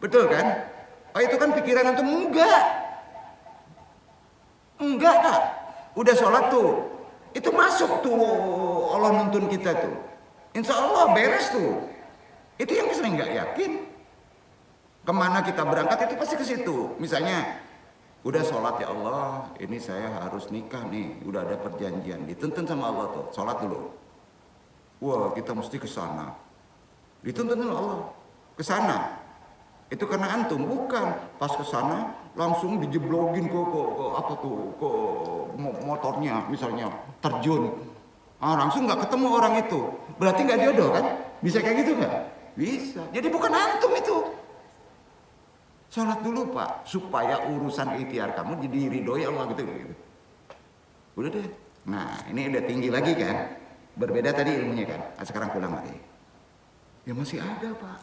Betul kan? Oh itu kan pikiran antum. Enggak Pak. Udah sholat tuh. Itu masuk tuh Allah nuntun kita tuh. Insya Allah beres tuh. Itu yang sering nggak yakin. Kemana kita berangkat itu pasti ke situ. Misalnya, udah sholat ya Allah, ini saya harus nikah nih. Udah ada perjanjian, dituntun sama Allah tuh. Sholat dulu. Wah kita mesti ke sana. Dituntun sama Allah. Ke sana. Itu karena antum, bukan. Pas ke sana langsung dijeblogin ke motornya misalnya terjun. Langsung nggak ketemu orang itu. Berarti nggak jodoh kan? Bisa kayak gitu nggak? Bisa. Jadi bukan antum itu. Sholat dulu Pak, supaya urusan ikhtiar kamu jadi ridhoi Allah gitu. Udah deh. Nah ini udah tinggi lagi kan? Berbeda tadi ilmunya kan? Nah, sekarang pulang lagi. Ya masih ada Pak.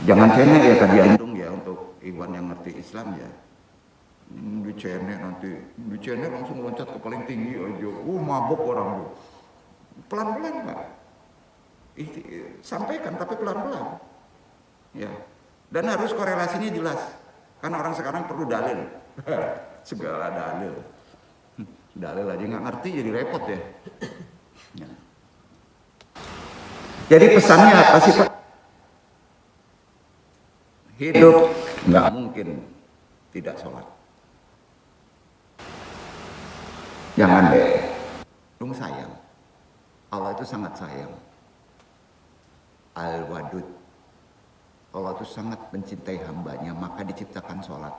Jangan cenek ya tadi antum ya, untuk Iwan yang ngerti Islam ya. Dicenek langsung loncat ke paling tinggi aja. Mabok orang tuh. Pelan-pelan Pak. Sampaikan tapi pelan-pelan. Ya. Dan harus korelasinya jelas. Karena orang sekarang perlu dalil. Segala dalil. Dalil aja nggak ngerti jadi repot ya. Ya. Jadi pesannya apa sih Pak? Hidup nggak mungkin tidak sholat. Jangan deh. Dong sayang. Allah itu sangat sayang. Al-Wadud. Allah itu sangat mencintai hambanya, maka diciptakan sholat.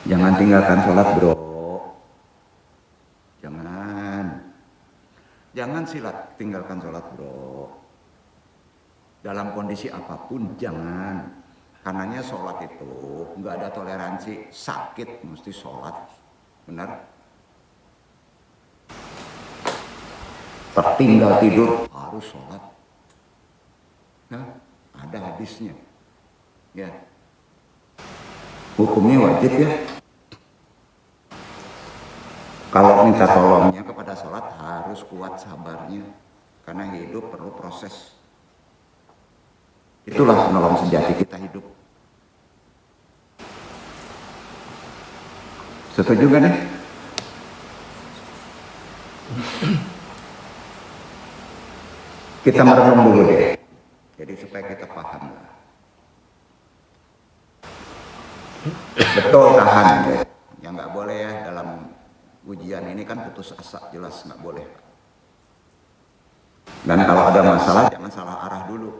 Jangan tinggalkan sholat bro. Jangan silat tinggalkan sholat bro. dalam kondisi apapun jangan. Karenanya sholat itu nggak ada toleransi, sakit mesti sholat, benar? Tertinggal tidur harus sholat. Nah, ada hadisnya. Ya, hukumnya wajib ya. Kalau minta tolongnya kepada sholat harus kuat sabarnya, karena hidup perlu proses. Itulah penolong sejati kita hidup. Setuju gak nih? Kita merenung dulu deh. Jadi supaya kita paham. Betul tahan ya. Yang nggak boleh ya dalam ujian ini kan putus asa, jelas nggak boleh. Dan kalau ada masalah jangan salah arah dulu.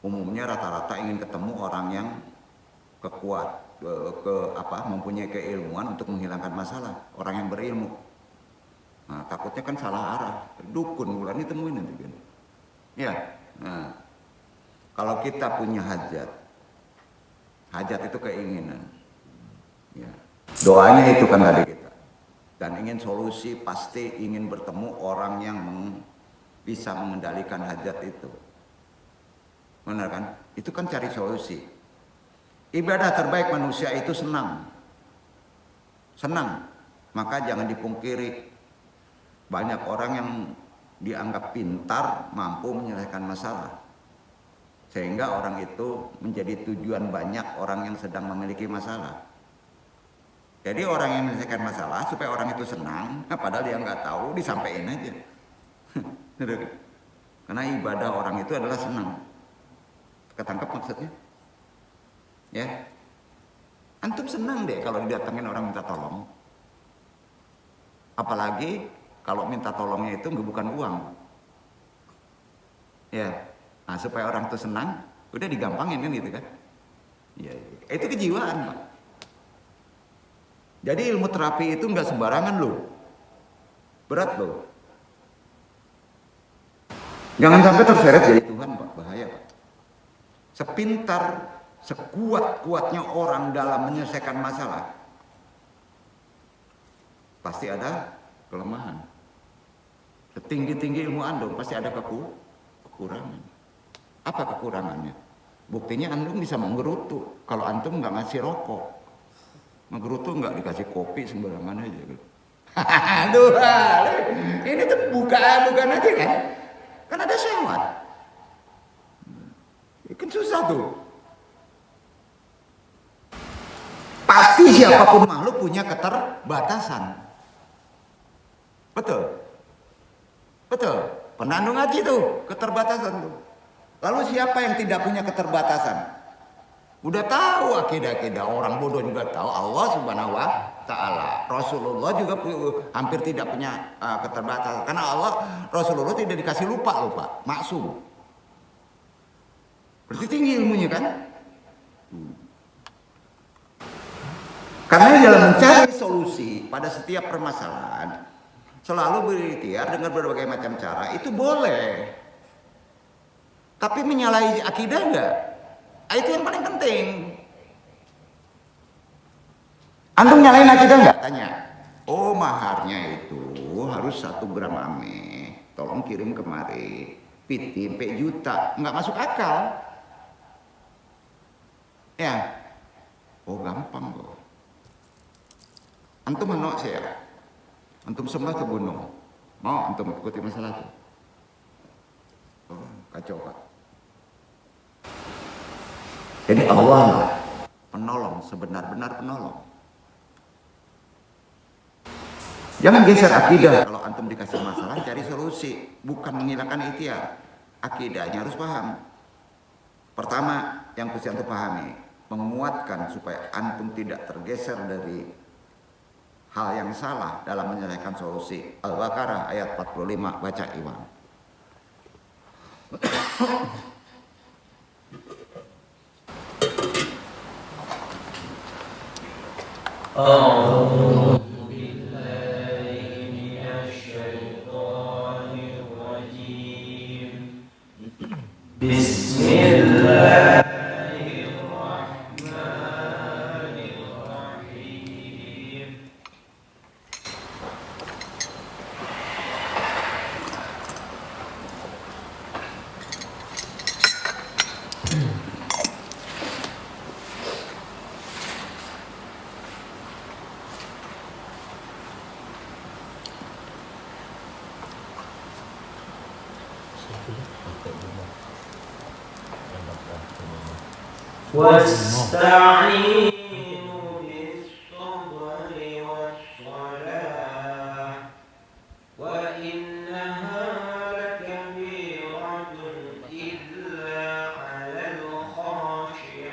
Umumnya rata-rata ingin ketemu orang yang mempunyai keilmuan untuk menghilangkan masalah, orang yang berilmu. Nah, takutnya kan salah arah, dukun bulan ini temuin nanti kan. Ya, nah, kalau kita punya hajat itu keinginan. Ya. Doanya itu kan tadi kita. Dan ingin solusi, pasti ingin bertemu orang yang bisa mengendalikan hajat itu. Benar kan? Itu kan cari solusi. Ibadah terbaik manusia itu senang. Senang. Maka jangan dipungkiri. Banyak orang yang dianggap pintar, mampu menyelesaikan masalah. Sehingga orang itu menjadi tujuan banyak orang yang sedang memiliki masalah. Jadi orang yang menyelesaikan masalah supaya orang itu senang, padahal dia nggak tahu, disampaikan aja. Karena ibadah orang itu adalah senang. Ketangkep maksudnya? Ya, antum senang deh kalau didatengin orang minta tolong. Apalagi kalau minta tolongnya itu bukan uang. Ya, nah supaya orang itu senang, udah digampangin kan gitu kan? Ya, itu kejiwaan Pak. Jadi ilmu terapi itu nggak sembarangan loh, berat loh. Jangan sampai terseret jadi Tuhan Pak, bahaya Pak. Sepintar, sekuat-kuatnya orang dalam menyelesaikan masalah, pasti ada kelemahan. Setinggi-tinggi ilmu andung pasti ada kekurangan. Apa kekurangannya? Buktinya antum bisa menggerutu kalau antum nggak ngasih rokok. Menggerutu nggak dikasih kopi sembarangan aja gitu. Aduh, ini tuh bukan aja kan? Kan ada syahwat. Kan susah tuh. Pasti siapapun makhluk punya keterbatasan. Betul. Betul. Penandung ngaji tuh, keterbatasan tuh. Lalu siapa yang tidak punya keterbatasan? Udah tahu akidah-akidah, orang bodoh juga tahu Allah Subhanahu wa taala. Rasulullah juga hampir tidak punya keterbatasan karena Rasulullah tidak dikasih lupa, maksum. Berarti tinggi ilmunya kan? Karena dalam mencari solusi pada setiap permasalahan selalu berikhtiar dengan berbagai macam cara, itu boleh. Tapi menyalahi akidah enggak? Itu yang paling penting. Antum nyalain akidah enggak? Tanya. Oh, maharnya itu harus 1 gram ame. Tolong kirim kemari. Piti 4 juta. Enggak masuk akal. Ya. Oh, gampang kok. Antum menolak saya. Antum semua ke gunung. Mau antum ikuti masalah itu? Oh, kacau Pak. Jadi Allah penolong, sebenar-benar penolong. Jangan geser akidah. Kalau antum dikasih masalah, cari solusi, bukan menghilangkan ikhtiar. Akidahnya harus paham. Pertama, yang harus antum pahami, menguatkan supaya antum tidak tergeser dari hal yang salah dalam menyelesaikan solusi. Al-Baqarah ayat 45, baca Iwan. أعوذ بالله من الشيطان الرجيم Bismillahirrahmanirrahim. واستعينوا بالصبر والصلاة وإنها لكبيرة إلا على الخاشعين.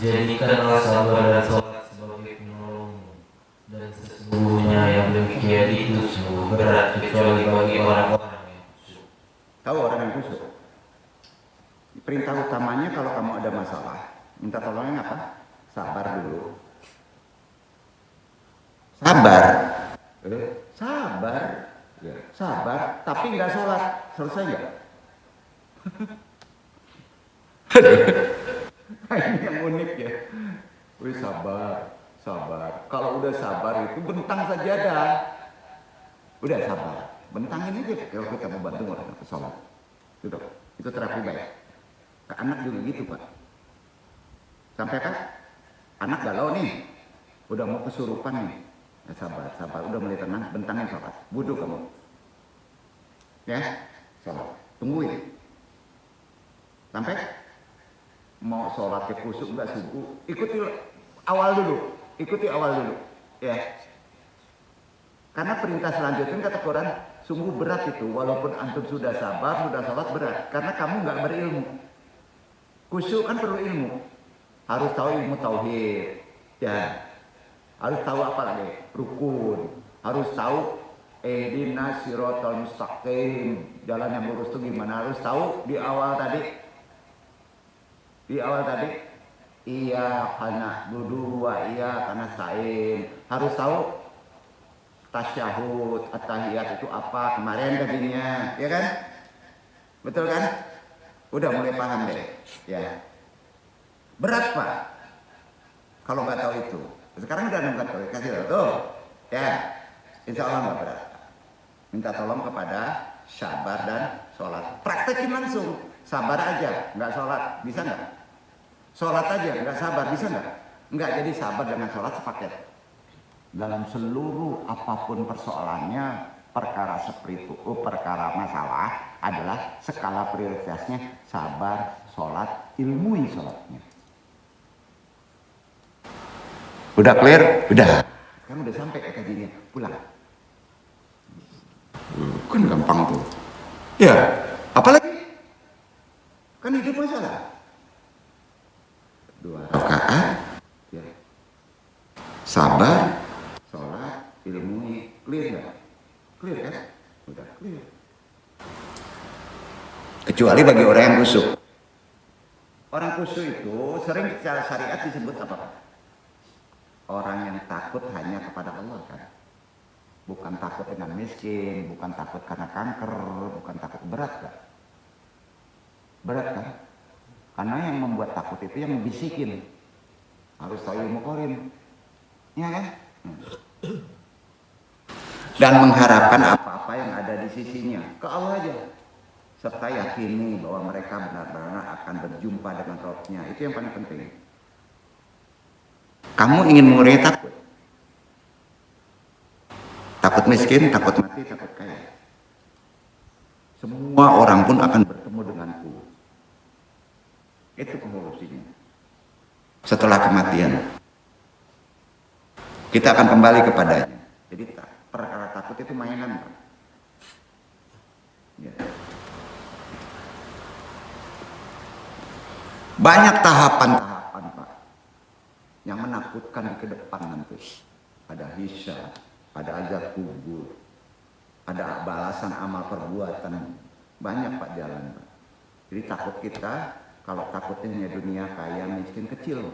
Jadikanlah sabar dan sholat sebagai penolongmu, dan sesungguhnya yang demikian itu sungguh berat kecuali bagi orang-orang yang khusyuk. Tahu orang yang khusyuk? Perintah utamanya kalau kamu ada masalah, minta tolongnya apa? Sabar dulu. Sabar. Sabar. Ya, sabar, tapi nggak sholat. Selesai nggak? Ini yang unik ya. Wih, sabar, sabar. Kalau udah sabar itu bentang sajadah. Udah sabar, bentangin aja. Kalau kita mau bantu orang ke sholat, itu terapi baik. Ke anak juga gitu Pak. Sampai kan anak galau nih, udah mau kesurupan nih. Ya, sabar, sabar. Udah mulai tenang, bentangin sholat. Wudhu kamu. Ya, sholat. Tungguin. Sampai mau sholat ke khusyuk nggak subuh, ikuti awal dulu, ya. Karena perintah selanjutnya kata Quran sungguh berat itu, walaupun antum sudah sabar, sudah sholat berat, karena kamu nggak berilmu. Khusyuk kan perlu ilmu, harus tahu ilmu tauhid, ya, harus tahu apa lagi, rukun, harus tahu ihdinas siratal mustaqim, jalan yang lurus itu gimana, harus tahu di awal tadi iya karena duduk iya karena sain, harus tahu tasyahud at-tahiyat itu apa kemarin tadinya, ya kan, betul kan, udah mulai paham deh, ya. Berat Pak kalau nggak tahu itu. Sekarang udah nggak tahu, kasih tahu, ya, insya Allah nggak berat. Minta tolong kepada sabar dan sholat, praktekin langsung. Sabar aja nggak sholat, bisa nggak? Sholat aja nggak sabar, bisa nggak? Nggak, jadi sabar dengan sholat sepaket. Dalam seluruh apapun persoalannya, perkara seperti itu, perkara masalah adalah skala prioritasnya sabar, sholat, ilmui sholatnya. Udah clear? Udah. Sekarang udah sampai ya kajiannya, pulang. Kan gampang tuh. Ya, apalagi? Kan hidup masalah. 2 rakaat, ya. Sabar, sholat, ilmui, clear nggak? Clear kan? Udah clear. Kecuali bagi orang yang khusyuk. Orang khusyuk itu sering secara syariat disebut apa? Orang yang takut hanya kepada Allah kan? Bukan takut dengan miskin, bukan takut karena kanker, bukan takut berat kan? Berat kan? Karena yang membuat takut itu yang bisikin. Harus tahu ilmu Qorin. Ya kan? Dan mengharapkan apa-apa yang ada di sisinya ke Allah aja. Serta yakini bahwa mereka benar-benar akan berjumpa dengan Rabb-nya. Itu yang paling penting. Kamu ingin mengurangi takut? Takut miskin, takut mati, takut kaya. Semua orang pun akan bertemu denganku. Itu solusinya. Setelah kematian, kita akan kembali kepadanya. Jadi perkara takut itu mainan, Pak. Ya. Banyak tahapan-tahapan, Pak, yang menakutkan di depan nanti. Ada hisab, ada azab kubur, ada balasan amal perbuatan. Banyak Pak jalan, Pak. Jadi takut kita, kalau takutnya dunia kaya, miskin, kecil.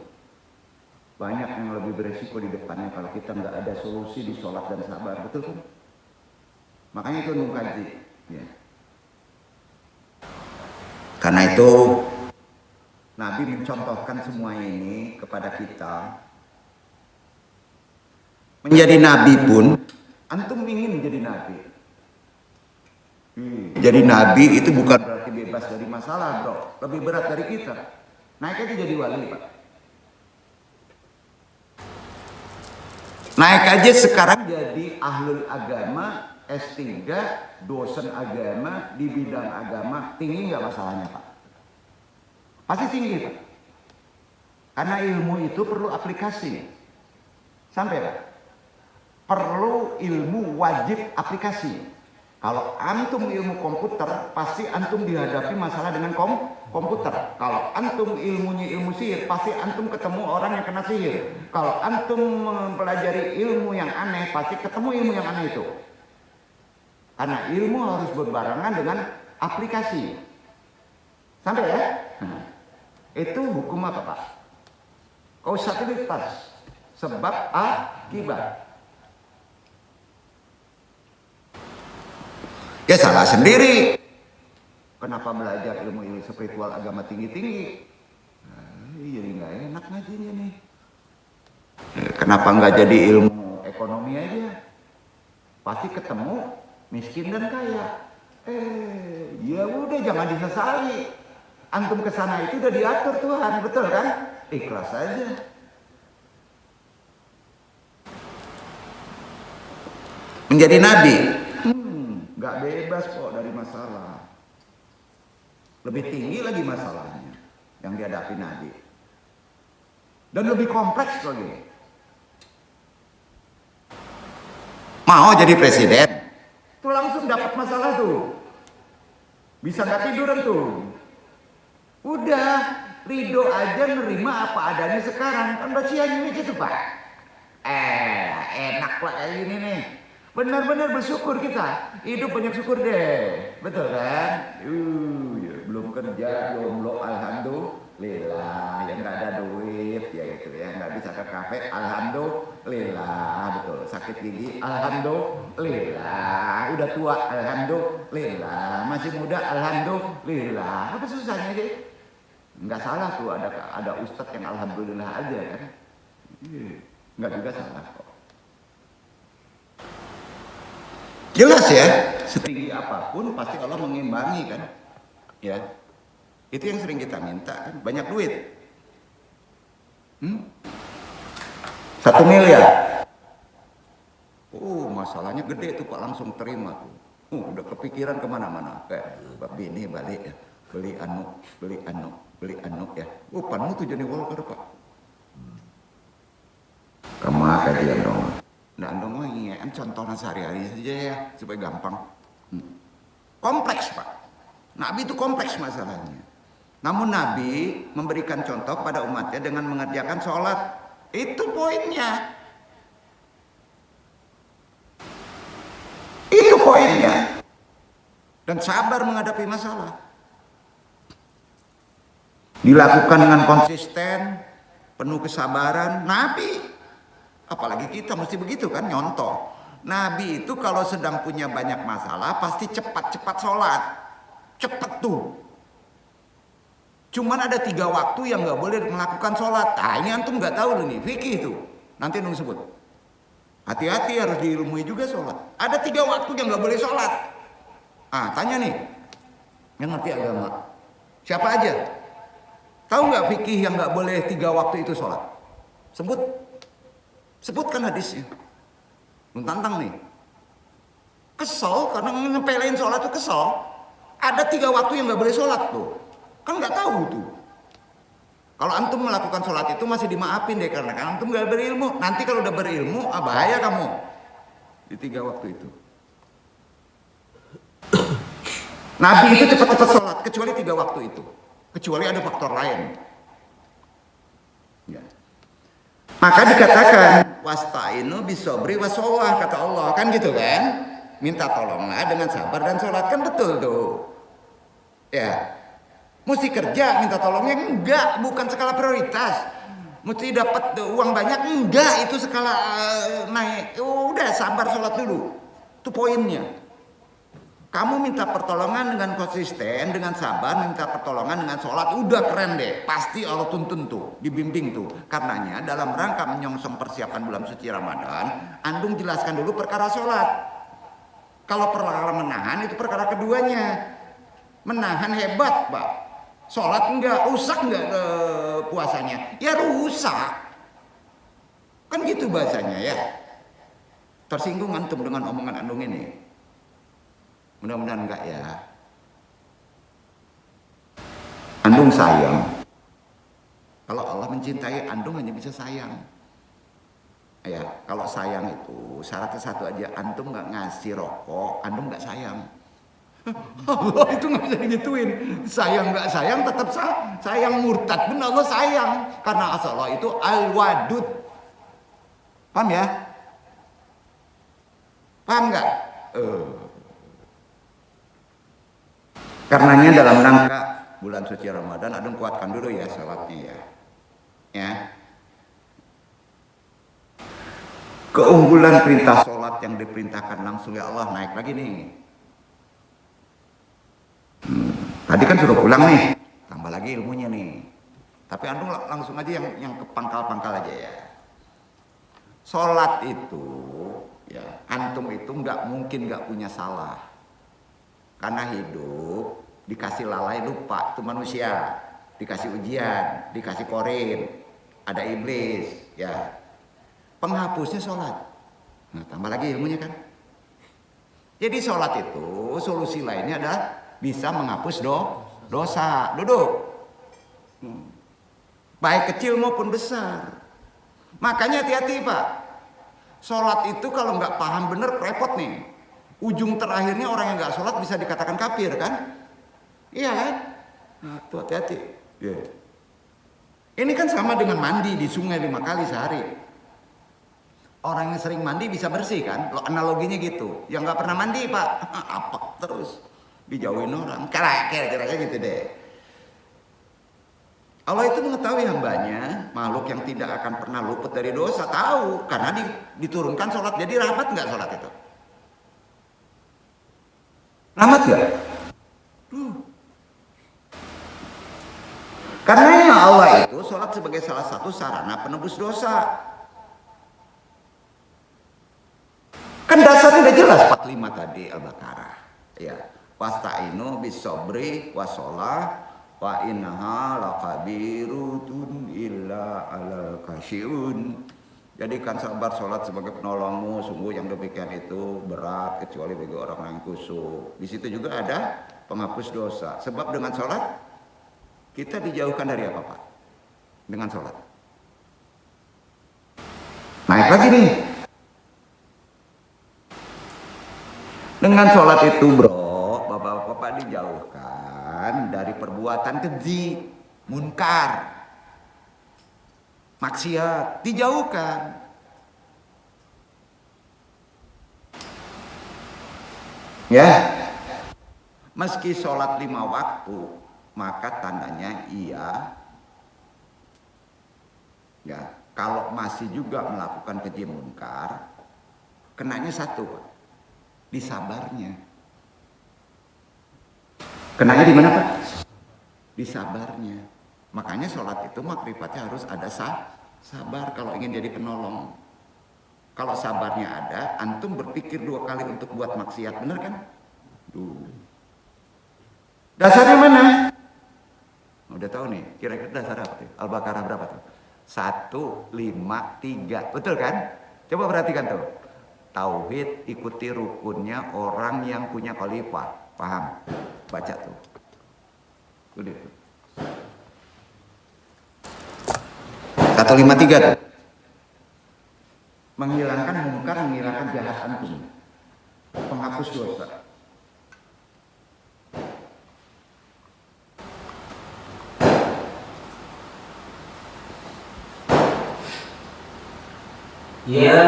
Banyak yang lebih beresiko di depannya kalau kita nggak ada solusi di sholat dan sabar, betul kan? Makanya itu nunggu kaji. Ya. Karena itu Nabi mencontohkan semua ini kepada kita. Menjadi nabi pun, antum ingin menjadi nabi. Jadi nabi itu bukan berarti bebas dari masalah, bro. Lebih berat dari kita. Naik aja jadi wali, Pak. Naik aja sekarang jadi ahlul agama, S3, dosen agama di bidang agama. Tinggi nggak masalahnya, Pak? Pasti tinggi, Pak. Karena ilmu itu perlu aplikasi. Sampai, Pak? Perlu ilmu wajib aplikasi. Kalau antum ilmu komputer, pasti antum dihadapi masalah dengan komputer. Kalau antum ilmunya ilmu sihir, pasti antum ketemu orang yang kena sihir. Kalau antum mempelajari ilmu yang aneh, pasti ketemu ilmu yang aneh itu. Karena ilmu harus berbarengan dengan aplikasi. Sampai ya? Itu hukum apa, Pak? Kausalitas, sebab akibat. Ya salah sendiri. Kenapa belajar ilmu spiritual agama tinggi-tinggi? Jadi nggak enak ngajinya nih. Kenapa nggak jadi ilmu ekonomi aja? Pasti ketemu miskin dan kaya. Ya udah jangan disesali. Antum kesana itu udah diatur Tuhan, betul kan? Ikhlas aja. Menjadi nabi. Gak bebas kok dari masalah. Lebih tinggi lagi masalahnya yang dihadapi Nabi. Dan lebih kompleks lagi. Mau jadi presiden, tuh langsung dapat masalah tuh. Bisa gak tiduran tuh. Udah, ridho aja nerima apa adanya sekarang. Kan bacaan ini gitu, Pak. Enak lah kayak gini nih. Benar-benar bersyukur kita. Hidup banyak syukur deh. Betul kan? Ya, belum kerja, jomblo, alhamdulillah. Yang nggak ada duit, ya itu ya. Nggak bisa ke kafe, alhamdulillah. Betul. Sakit gigi, alhamdulillah. Udah tua, alhamdulillah. Masih muda, alhamdulillah. Apa susahnya sih? Nggak salah tuh ada ustadz yang alhamdulillah aja kan? Nggak juga salah kok. Jelas ya, setinggi apapun pasti Allah mengimbangi kan, ya. Itu yang sering kita minta kan, banyak duit. 1 miliar. Masalahnya gede tuh Pak, langsung terima tuh. Udah kepikiran kemana-mana. Bini balik ya, beli anu ya. Panu tuh jadi Walker Pak. Kemana kajian dong? Nah, dong lagi contohnya sehari-hari saja ya, supaya gampang. Kompleks Pak. Nabi itu kompleks masalahnya. Namun Nabi memberikan contoh pada umatnya dengan mengerjakan sholat. Itu poinnya. Itu poinnya. Dan sabar menghadapi masalah. Dilakukan dengan konsisten, penuh kesabaran. Nabi. Apalagi kita mesti begitu kan, nyontoh. Nabi itu kalau sedang punya banyak masalah pasti cepat-cepat sholat. Cepat tuh. Cuman ada 3 waktu yang nggak boleh melakukan sholat. Ini antum nggak tahu loh nih, fikih tuh. Nanti nung sebut. Hati-hati harus diilmui juga sholat. Ada 3 waktu yang nggak boleh sholat. Tanya nih, yang ngerti agama. Siapa aja? Tahu nggak fikih yang nggak boleh 3 waktu itu sholat? Sebutkan hadisnya. Tantang nih. Kesel karena ngepelein sholat tuh kesel. Ada 3 waktu yang nggak boleh sholat tuh. Kan nggak tahu tuh. Kalau antum melakukan sholat itu masih dimaafin deh karena kan antum nggak berilmu. Nanti kalau udah berilmu, bahaya kamu di 3 waktu itu. Nabi itu cepat-cepat sholat kecuali 3 waktu itu. Kecuali ada faktor lain. Ya. Maka dikatakan wasta'inu bisobri wasolah, kata Allah kan gitu kan, minta tolonglah dengan sabar dan sholat, kan betul tuh ya. Mesti kerja minta tolongnya enggak, bukan skala prioritas. Mesti dapat uang banyak enggak, itu skala naik. Udah sabar sholat dulu, itu poinnya. Kamu minta pertolongan dengan konsisten, dengan sabar, minta pertolongan dengan sholat, udah keren deh. Pasti Allah tuntun tuh, dibimbing tuh. Karenanya dalam rangka menyongsong persiapan bulan suci Ramadan, Andung jelaskan dulu perkara sholat. Kalau perkara menahan itu perkara keduanya. Menahan hebat, Pak. Sholat enggak, rusak enggak puasanya? Ya rusak. Kan gitu bahasanya ya. Tersinggung antum dengan omongan Andung ini? Mudah-mudahan enggak ya. Andung sayang. Kalau Allah mencintai, Andung hanya bisa sayang. Ya, kalau sayang itu syaratnya satu aja, antum nggak ngasih rokok, Andung nggak sayang. Allah itu nggak bisa digituin. Sayang nggak sayang tetap sayang, murtad pun Allah sayang, karena Allah itu al-wadud. Paham ya? Paham nggak? Karenanya dalam rangka bulan suci Ramadan, Andung kuatkan dulu ya sholatnya ya. Ya. Keunggulan perintah sholat yang diperintahkan langsung ya Allah naik lagi nih. Tadi kan sudah pulang nih, tambah lagi ilmunya nih. Tapi Andung langsung aja yang ke pangkal-pangkal aja ya. Sholat itu, ya antum itu nggak mungkin nggak punya salah. Karena hidup dikasih lalai lupa, itu manusia. Dikasih ujian, dikasih korin, ada iblis, ya. Penghapusnya sholat. Nah, tambah lagi ilmunya kan. Jadi sholat itu solusi lainnya adalah bisa menghapus dosa. Duduk. Baik kecil maupun besar. Makanya hati-hati Pak. Sholat itu kalau nggak paham bener repot nih. Ujung terakhirnya orang yang nggak sholat bisa dikatakan kafir kan? Iya kan? Nah, tuh hati-hati. Yeah. Ini kan sama dengan mandi di sungai 5 kali sehari. Orang yang sering mandi bisa bersih kan? Analoginya gitu. Yang nggak pernah mandi Pak, apek terus dijauhin orang. Kira-kira gitu deh. Allah itu mengetahui hambanya, makhluk yang tidak akan pernah luput dari dosa, tahu karena diturunkan sholat. Jadi rahmat nggak sholat itu? Rahmat nggak? Karena Allah itu sholat sebagai salah satu sarana penebus dosa. Kan dasarnya udah jelas 45 tadi Al-Baqarah. Ya, wasta'inu bis-sabri was-shalah wa innaha lakabiratun illa 'alal khashi'un. Jadikan sabar sholat sebagai penolongmu, sungguh yang demikian itu berat kecuali bagi orang yang khusyuk. Di situ juga ada penghapus dosa. Sebab dengan sholat kita dijauhkan dari apa Pak? Dengan sholat. Naik lagi nih. Dengan sholat itu bro, bapak-bapak dijauhkan dari perbuatan keji, munkar, maksiat, dijauhkan. Ya, meski sholat 5 waktu, maka tandanya iya. Ya, kalau masih juga melakukan keji munkar, kenanya satu, Pak. Di sabarnya. Kenanya di mana Pak? Di sabarnya. Makanya sholat itu makrifatnya harus ada sabar kalau ingin jadi penolong. Kalau sabarnya ada, antum berpikir 2 kali untuk buat maksiat, benar kan? Dasarnya mana? Udah tahu nih, kira-kira dasar apa tuh? Al-Baqarah berapa tuh? 153, betul kan? Coba perhatikan tuh. Tauhid ikuti rukunnya orang yang punya khalifah. Paham? Baca tuh. Udah tuh. 153 tuh. Menghilangkan munkar, menghilangkan jahat antum. Penghapus dosa. Ya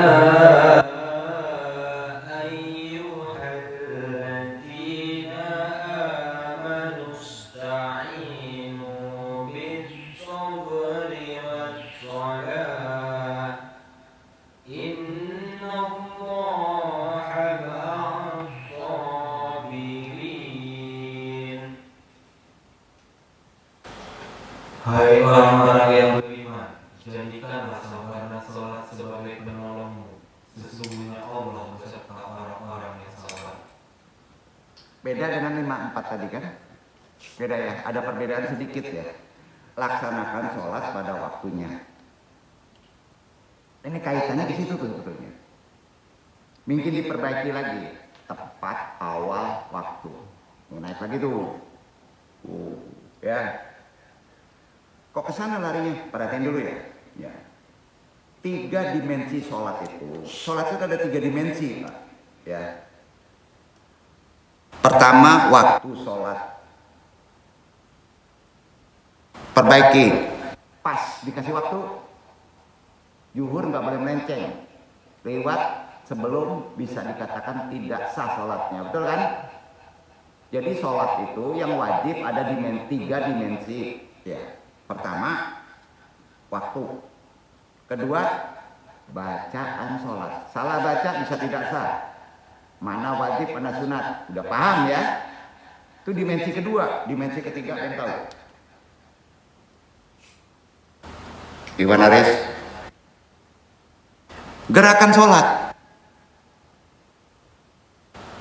Hai orang-orang yang beriman, jadikanlah sabar dan sholat sebagai penolongmu. Sesungguhnya Allah beserta orang-orang yang sabar. Beda dengan 54 tadi kan? Beda ya, ada perbedaan sedikit ya. Laksanakan sholat pada waktunya. Ini kaitannya di situ sebetulnya. Mungkin diperbaiki lagi, tepat awal waktu. Naik lagi tuh. Ya. Kok kesana larinya? Perhatiin dulu ya. Ya. 3 dimensi sholat itu. Sholat itu ada 3 dimensi, Pak. Ya. Pertama, waktu sholat. Perbaiki. Pas dikasih waktu. Zuhur nggak boleh melenceng. Lewat sebelum bisa dikatakan tidak sah sholatnya. Betul kan? Jadi sholat itu yang wajib ada 3 dimensi. Ya. Pertama, waktu. Kedua, bacaan sholat. Salah baca bisa tidak sah. Mana wajib, mana sunat. Udah paham ya? Itu dimensi kedua. Dimensi ketiga yang tahu. Iwan Aris. Gerakan sholat.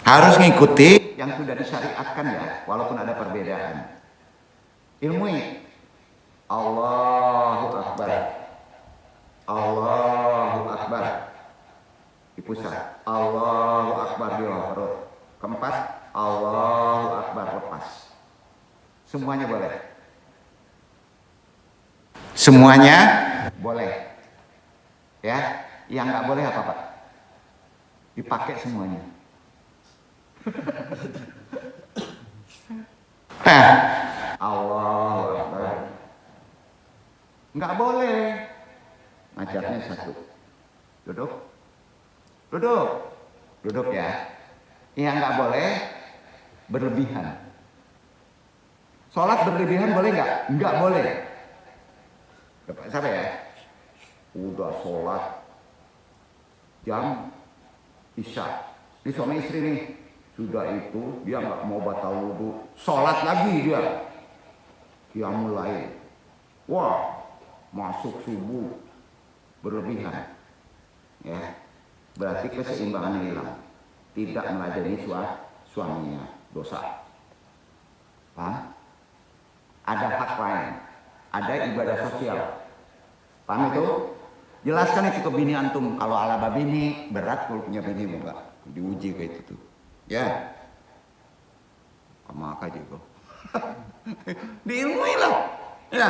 Harus ngikuti yang sudah disyariatkan ya. Walaupun ada perbedaan. Ilmui. Allahu Akbar. Allahu Akbar. Di pusat. Allahu Akbar di perut. Keempat, Allahu Akbar lepas. Semuanya boleh. Semuanya boleh. Ya, yang nggak boleh apa Pak? Dipakai semuanya. Allahu Akbar. Nggak boleh. Ngajarnya satu. Duduk. Duduk. Duduk ya. Yang nggak boleh berlebihan. Sholat berlebihan boleh nggak? Nggak boleh. Sampai ya. Udah sholat jam Isya. Ini suami istri nih. Sudah itu dia nggak mau batal wudhu. Sholat lagi dia. Dia mulai. Wah. Masuk subuh berlebihan, ya berarti keseimbangannya hilang, tidak meladeni suaminya, dosa. Paham? Ada hak lain, ada ibadah sosial. Paham itu? Jelaskan itu ke bini antum. Kalau ala babini berat, kalau punya bini enggak diuji kayak itu tuh, ya. Kamu aja kok. Diilmui lah, ya.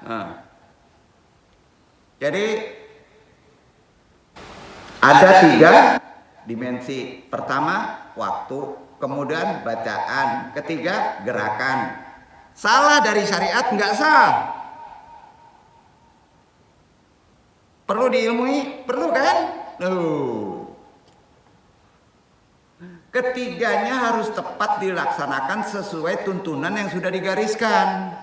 Nah. Jadi ada 3 dimensi. Pertama waktu, kemudian bacaan, ketiga gerakan. Salah dari syariat nggak sah. Perlu diilmui, perlu kan? Ketiganya harus tepat dilaksanakan sesuai tuntunan yang sudah digariskan.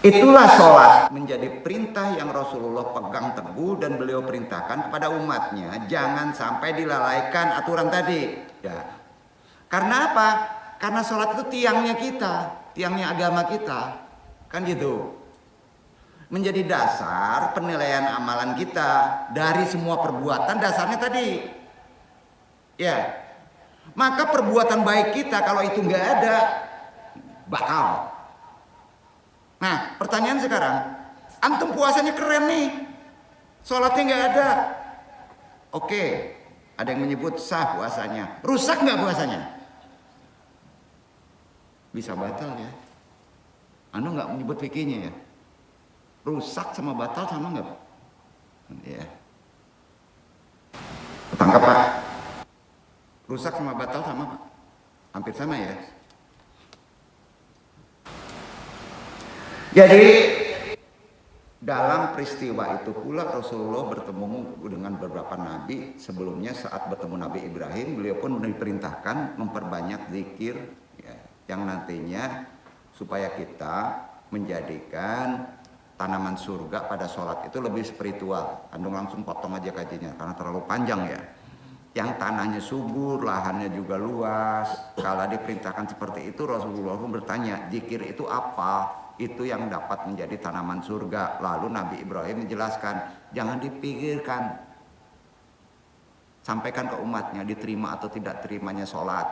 Itulah sholat menjadi perintah yang Rasulullah pegang teguh dan beliau perintahkan kepada umatnya. Jangan sampai dilalaikan aturan tadi. Ya. Karena apa? Karena sholat itu tiangnya kita, tiangnya agama kita. Kan gitu. Menjadi dasar penilaian amalan kita dari semua perbuatan, dasarnya tadi. Ya. Maka perbuatan baik kita kalau itu nggak ada, batal. Nah, pertanyaan sekarang, antum puasanya keren nih, sholatnya nggak ada. Oke, ada yang menyebut sah puasanya, rusak nggak puasanya? Bisa batal ya. Anu nggak menyebut fikihnya ya. Rusak sama batal sama nggak? Ya. Tangkap Pak. Rusak sama batal sama Pak? Hampir sama ya. Jadi dalam peristiwa itu pula Rasulullah bertemu dengan beberapa nabi sebelumnya. Saat bertemu Nabi Ibrahim, beliau pun diperintahkan memperbanyak zikir ya, yang nantinya supaya kita menjadikan tanaman surga pada sholat itu lebih spiritual. Andung langsung potong aja kajinya karena terlalu panjang ya. yang tanahnya subur, lahannya juga luas. Kalau diperintahkan seperti itu, Rasulullah pun bertanya, zikir itu apa? Itu yang dapat menjadi tanaman surga. Lalu Nabi Ibrahim menjelaskan, jangan dipikirkan, sampaikan ke umatnya diterima atau tidak terimanya sholat.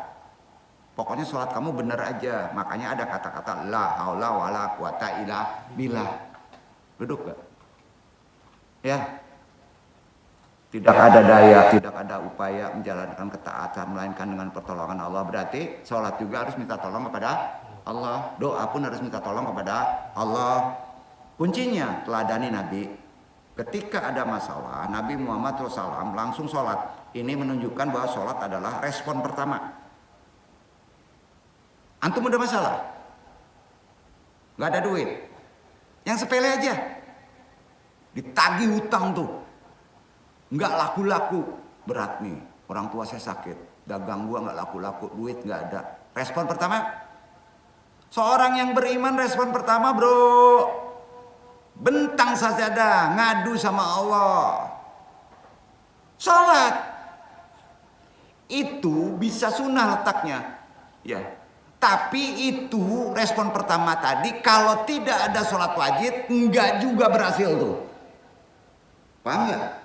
Pokoknya sholat kamu benar aja. Makanya ada kata-kata la haula wala quwata illa billah. Duduk gak? Ya. Tidak ada daya, tidak ada upaya menjalankan ketaatan melainkan dengan pertolongan Allah. Berarti sholat juga harus minta tolong kepada Allah. Doa pun harus minta tolong kepada Allah. Kuncinya teladani Nabi. Ketika ada masalah, Nabi Muhammad SAW langsung sholat. Ini menunjukkan bahwa sholat adalah respon pertama. Antum ada masalah? Gak ada duit. Yang sepele aja. Ditagih hutang tuh. Nggak laku-laku, berat nih, orang tua saya sakit, dagang gua nggak laku-laku, duit nggak ada. Respon pertama, seorang yang beriman respon pertama bro, bentang sajadah, ngadu sama Allah. Sholat itu bisa sunnah letaknya, ya. Tapi itu respon pertama tadi, kalau tidak ada sholat wajib, nggak juga berhasil tuh. Paham nggak?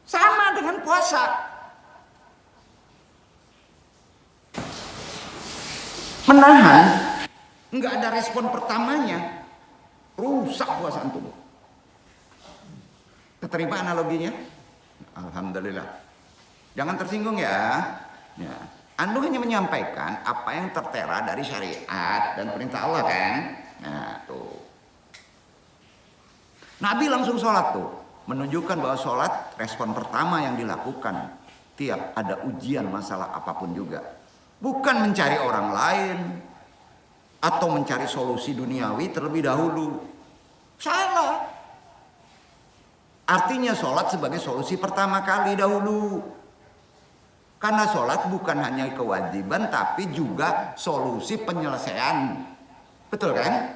Sama dengan puasa. Menahan, nggak ada respon pertamanya, rusak puasa antum. Keterima analoginya? Alhamdulillah. Jangan tersinggung ya. Ya. Anda hanya menyampaikan apa yang tertera dari syariat dan perintah Allah kan. Nah tuh. Nabi langsung sholat tuh. Menunjukkan bahwa sholat respon pertama yang dilakukan tiap ada ujian masalah apapun juga. Bukan mencari orang lain atau mencari solusi duniawi terlebih dahulu. Salah. Artinya sholat sebagai solusi pertama kali dahulu. Karena sholat bukan hanya kewajiban tapi juga solusi penyelesaian. Betul kan?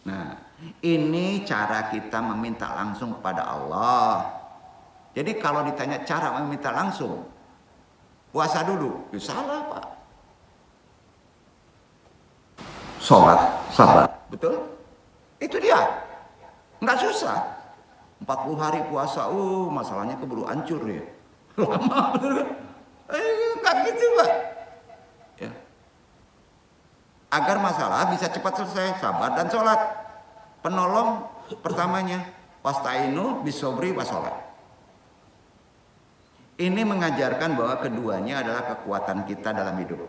Nah. Ini cara kita meminta langsung kepada Allah. Jadi kalau ditanya cara meminta langsung, puasa dulu, ya salah Pak. Sholat, sabar, betul? Itu dia, nggak susah. 40 hari puasa, masalahnya keburu hancur ya. Lama betul kan? Nggak gitu Pak. Ya. Agar masalah bisa cepat selesai, sabar dan sholat. Penolong pertamanya wasta'inu bisobri wasolat. Ini mengajarkan bahwa keduanya adalah kekuatan kita dalam hidup.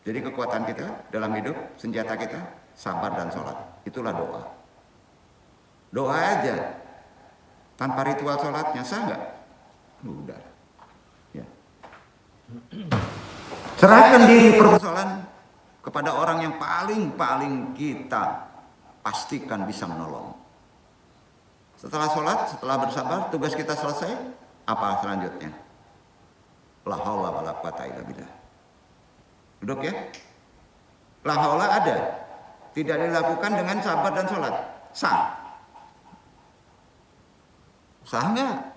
Jadi kekuatan kita dalam hidup, senjata kita sabar dan sholat. Itulah doa. Doa aja tanpa ritual sholatnya sah nggak? Udah. Ya. Serahkan diri persoalan kepada orang yang paling kita pastikan bisa menolong. Setelah sholat, setelah bersabar, tugas kita selesai. Apa selanjutnya? La haula wala quwata illa billah. Duduk ya. La haula ada. Tidak dilakukan dengan sabar dan sholat. Sah. Sah nggak?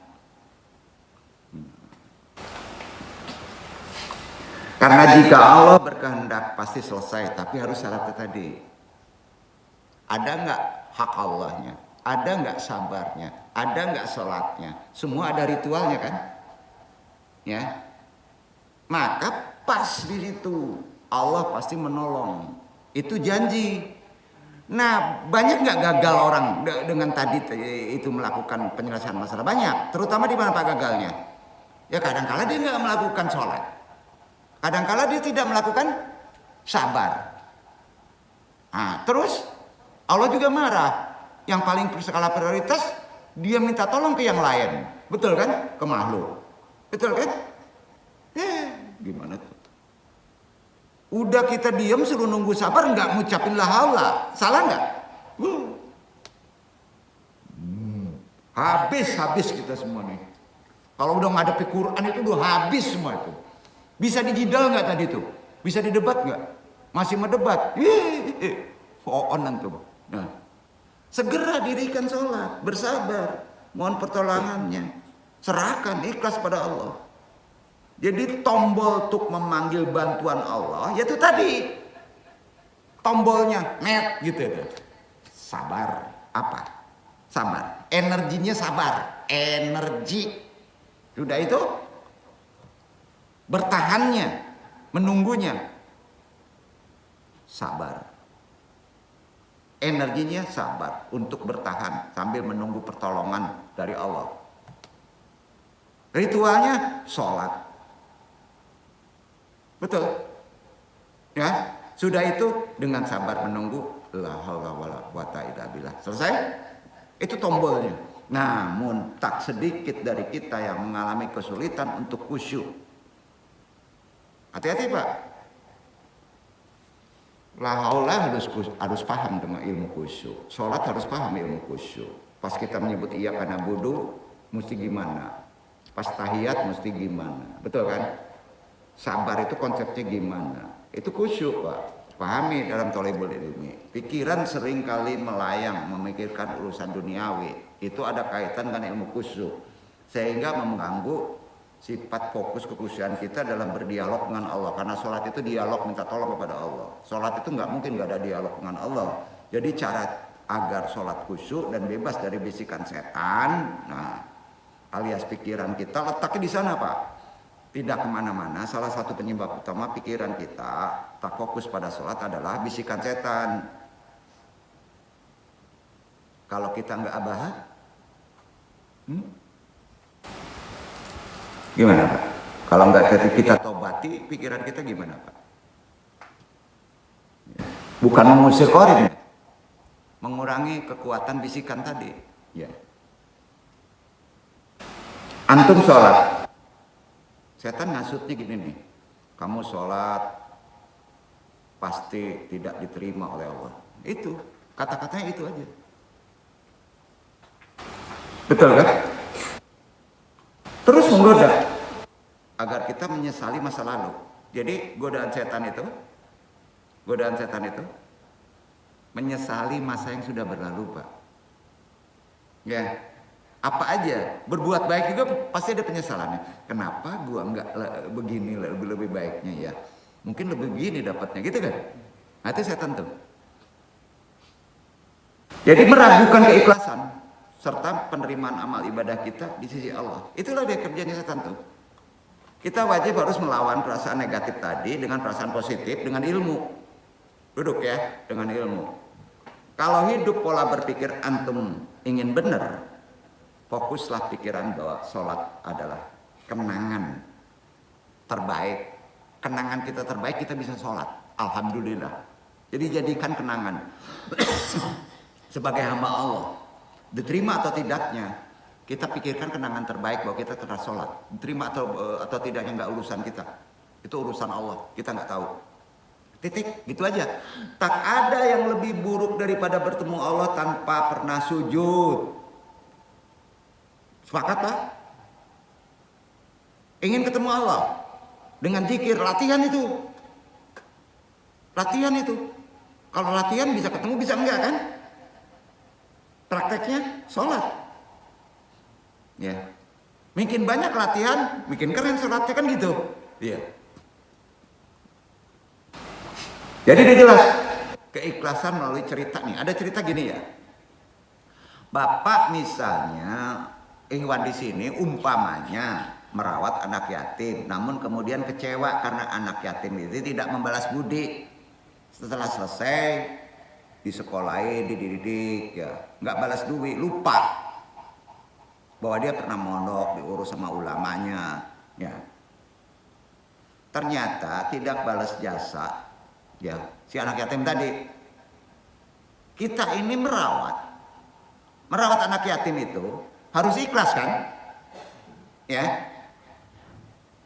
Karena jika Allah berkehendak pasti selesai, tapi harus syaratnya tadi. Ada nggak hak Allahnya? Ada nggak sabarnya? Ada nggak sholatnya? Semua ada ritualnya kan? Ya. Maka pas di situ Allah pasti menolong. Itu janji. Nah, banyak nggak gagal orang dengan tadi itu melakukan penyelesaian masalah? Banyak. Terutama di mana Pak gagalnya? Ya kadang-kala dia nggak melakukan sholat. Kadang-kala dia tidak melakukan sabar. Nah, terus Allah juga marah. Yang paling berskala prioritas dia minta tolong ke yang lain. Betul kan? Ke makhluk. Betul kan? Gimana tuh? Udah kita diam suruh nunggu sabar nggak ngucapin la haula. Salah nggak? Habis kita semua nih. Kalau udah ngadepi Quran itu udah habis semua itu. Bisa dijidal nggak tadi tuh? Bisa didebat nggak? Masih mendebat? Fo'onan tuh. Nah, segera dirikan sholat, bersabar, mohon pertolongannya. Serahkan, ikhlas pada Allah. Jadi tombol untuk memanggil bantuan Allah, yaitu tadi tombolnya net gitu ya. Sabar. Apa? Sabar. Energinya sabar. Energi. Sudah itu bertahannya, menunggunya sabar. Energinya sabar untuk bertahan sambil menunggu pertolongan dari Allah. Ritualnya sholat. Betul. Ya, sudah itu dengan sabar menunggu la haula wala quwata illa billah. Selesai? Itu tombolnya. Namun tak sedikit dari kita yang mengalami kesulitan untuk khusyuk. Hati-hati, Pak. La haula harus paham dengan ilmu khusyuk. Salat harus paham ilmu khusyuk. Pas kita menyebut iya karena wudu mesti gimana? Pas tahiyat mesti gimana? Betul kan? Sabar itu konsepnya gimana? Itu khusyuk, Pak. Pahami dalam thalibul ilmi. Pikiran seringkali melayang memikirkan urusan duniawi. Itu ada kaitan dengan ilmu khusyuk. Sehingga mengganggu sifat fokus kekhusyukan kita dalam berdialog dengan Allah. Karena sholat itu dialog minta tolong kepada Allah. Sholat itu nggak mungkin nggak ada dialog dengan Allah. Jadi cara agar sholat khusyuk dan bebas dari bisikan setan, nah alias pikiran kita letaknya di sana, Pak. Tidak kemana-mana. Salah satu penyebab utama pikiran kita tak fokus pada sholat adalah bisikan setan. Kalau kita nggak abah, gimana, Pak? Kalau nggak kita tobati, pikiran kita gimana, Pak? Bukan mengusir korin, mengurangi kekuatan bisikan tadi. Ya. Antum sholat. Setan ngasutnya gini nih, kamu sholat pasti tidak diterima oleh Allah. Itu, kata-katanya itu aja. Betul kan? Terus menggoda agar kita menyesali masa lalu. Jadi godaan setan itu menyesali masa yang sudah berlalu, Pak. Ya. Apa aja, berbuat baik juga pasti ada penyesalannya. Kenapa gua enggak begini lebih baiknya ya? Mungkin lebih begini dapatnya, gitu kan? Nah, itu setan tuh. Jadi meragukan keikhlasan serta penerimaan amal ibadah kita di sisi Allah. Itulah dia kerjanya setan tuh. Kita wajib harus melawan perasaan negatif tadi dengan perasaan positif dengan ilmu. Duduk ya, dengan ilmu. Kalau hidup pola berpikir antum ingin benar, fokuslah pikiran bahwa sholat adalah kenangan terbaik. Kenangan kita terbaik, kita bisa sholat. Alhamdulillah. Jadi jadikan kenangan sebagai hamba Allah. Diterima atau tidaknya, kita pikirkan kenangan terbaik bahwa kita telah sholat. Diterima atau tidaknya nggak urusan kita. Itu urusan Allah, kita nggak tahu. Titik, gitu aja. Tak ada yang lebih buruk daripada bertemu Allah tanpa pernah sujud. Sepakat, Pak? Ingin ketemu Allah dengan zikir, latihan itu. Latihan itu. Kalau latihan bisa ketemu, bisa enggak kan? Prakteknya sholat. Ya. Makin banyak latihan, makin keren sholatnya kan gitu. Iya. Jadi dia jelas keikhlasan melalui cerita nih. Ada cerita gini ya. Bapak misalnya Ikhwan di sini umpamanya merawat anak yatim, namun kemudian kecewa karena anak yatim itu tidak membalas budi. Setelah selesai disekolahin, dididik, ya nggak balas duit, lupa bahwa dia pernah mondok, diurus sama ulamanya, ya. Ternyata tidak balas jasa, ya si anak yatim tadi. Kita ini merawat anak yatim itu harus ikhlas kan? Ya.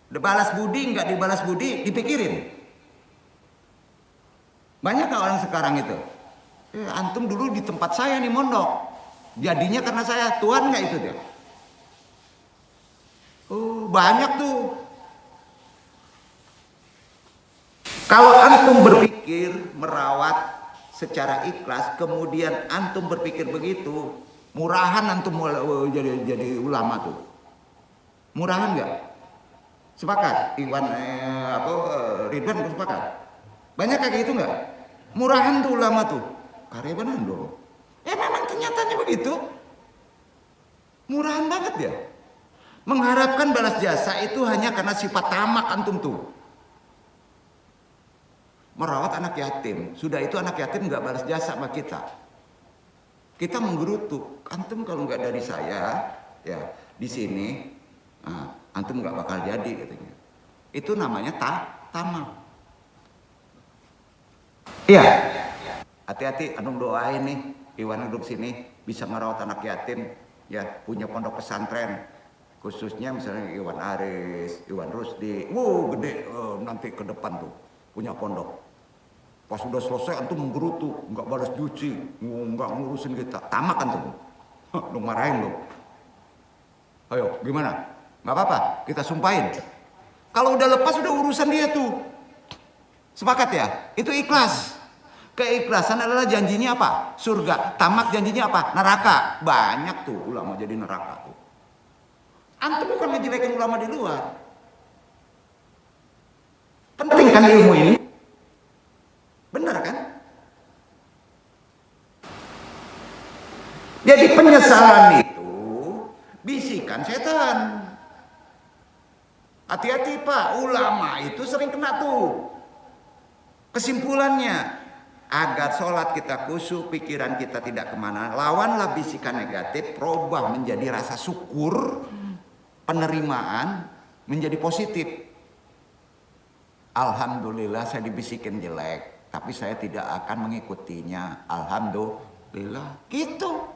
Dibalas budi, nggak dibalas budi, dipikirin. Banyak orang sekarang itu. Antum dulu di tempat saya nih mondok. Jadinya karena saya, Tuhan nggak itu dia. Banyak tuh. Kalau antum berpikir merawat secara ikhlas, kemudian antum berpikir begitu, murahan antum jadi ulama tuh. Murahan nggak? Sepakat? Ridwan sepakat? Banyak kayak gitu nggak? Murahan tuh ulama tuh. Karya beneran dong. Memang kenyataannya begitu. Murahan banget ya. Mengharapkan balas jasa itu hanya karena sifat tamak antum tuh. Merawat anak yatim. Sudah itu anak yatim nggak balas jasa sama kita. Kita menggerutu. Antum kalau nggak dari saya, ya di sini, antum nggak bakal jadi katanya. Itu namanya tamak. Iya. Hati-hati, antum doain nih. Iwan duduk sini bisa merawat anak yatim, ya punya pondok pesantren. Khususnya misalnya Iwan Aris, Iwan Rusdi, gede nanti ke depan tuh punya pondok. Pas sudah selesai antum menggerutu, nggak balas cuci, nggak ngurusin kita, tamak antum, lu marahin lu. Ayo, gimana? Nggak apa-apa, kita sumpahin. Kalau udah lepas udah urusan dia tuh. Sepakat ya? Itu ikhlas. Keikhlasan adalah janjinya apa? Surga. Tamak janjinya apa? Neraka. Banyak tuh ulama jadi neraka tuh. Antum bukan ngejelekin ulama di luar. Penting kan ilmu ini? Benar kan? Jadi penyesalan itu bisikan setan. Hati-hati Pak, ulama itu sering kena tuh. Kesimpulannya, agar sholat kita khusyuk, pikiran kita tidak kemana, lawanlah bisikan negatif, robah menjadi rasa syukur, penerimaan menjadi positif. Alhamdulillah saya dibisikin jelek, tapi saya tidak akan mengikutinya. Alhamdulillah, gitu.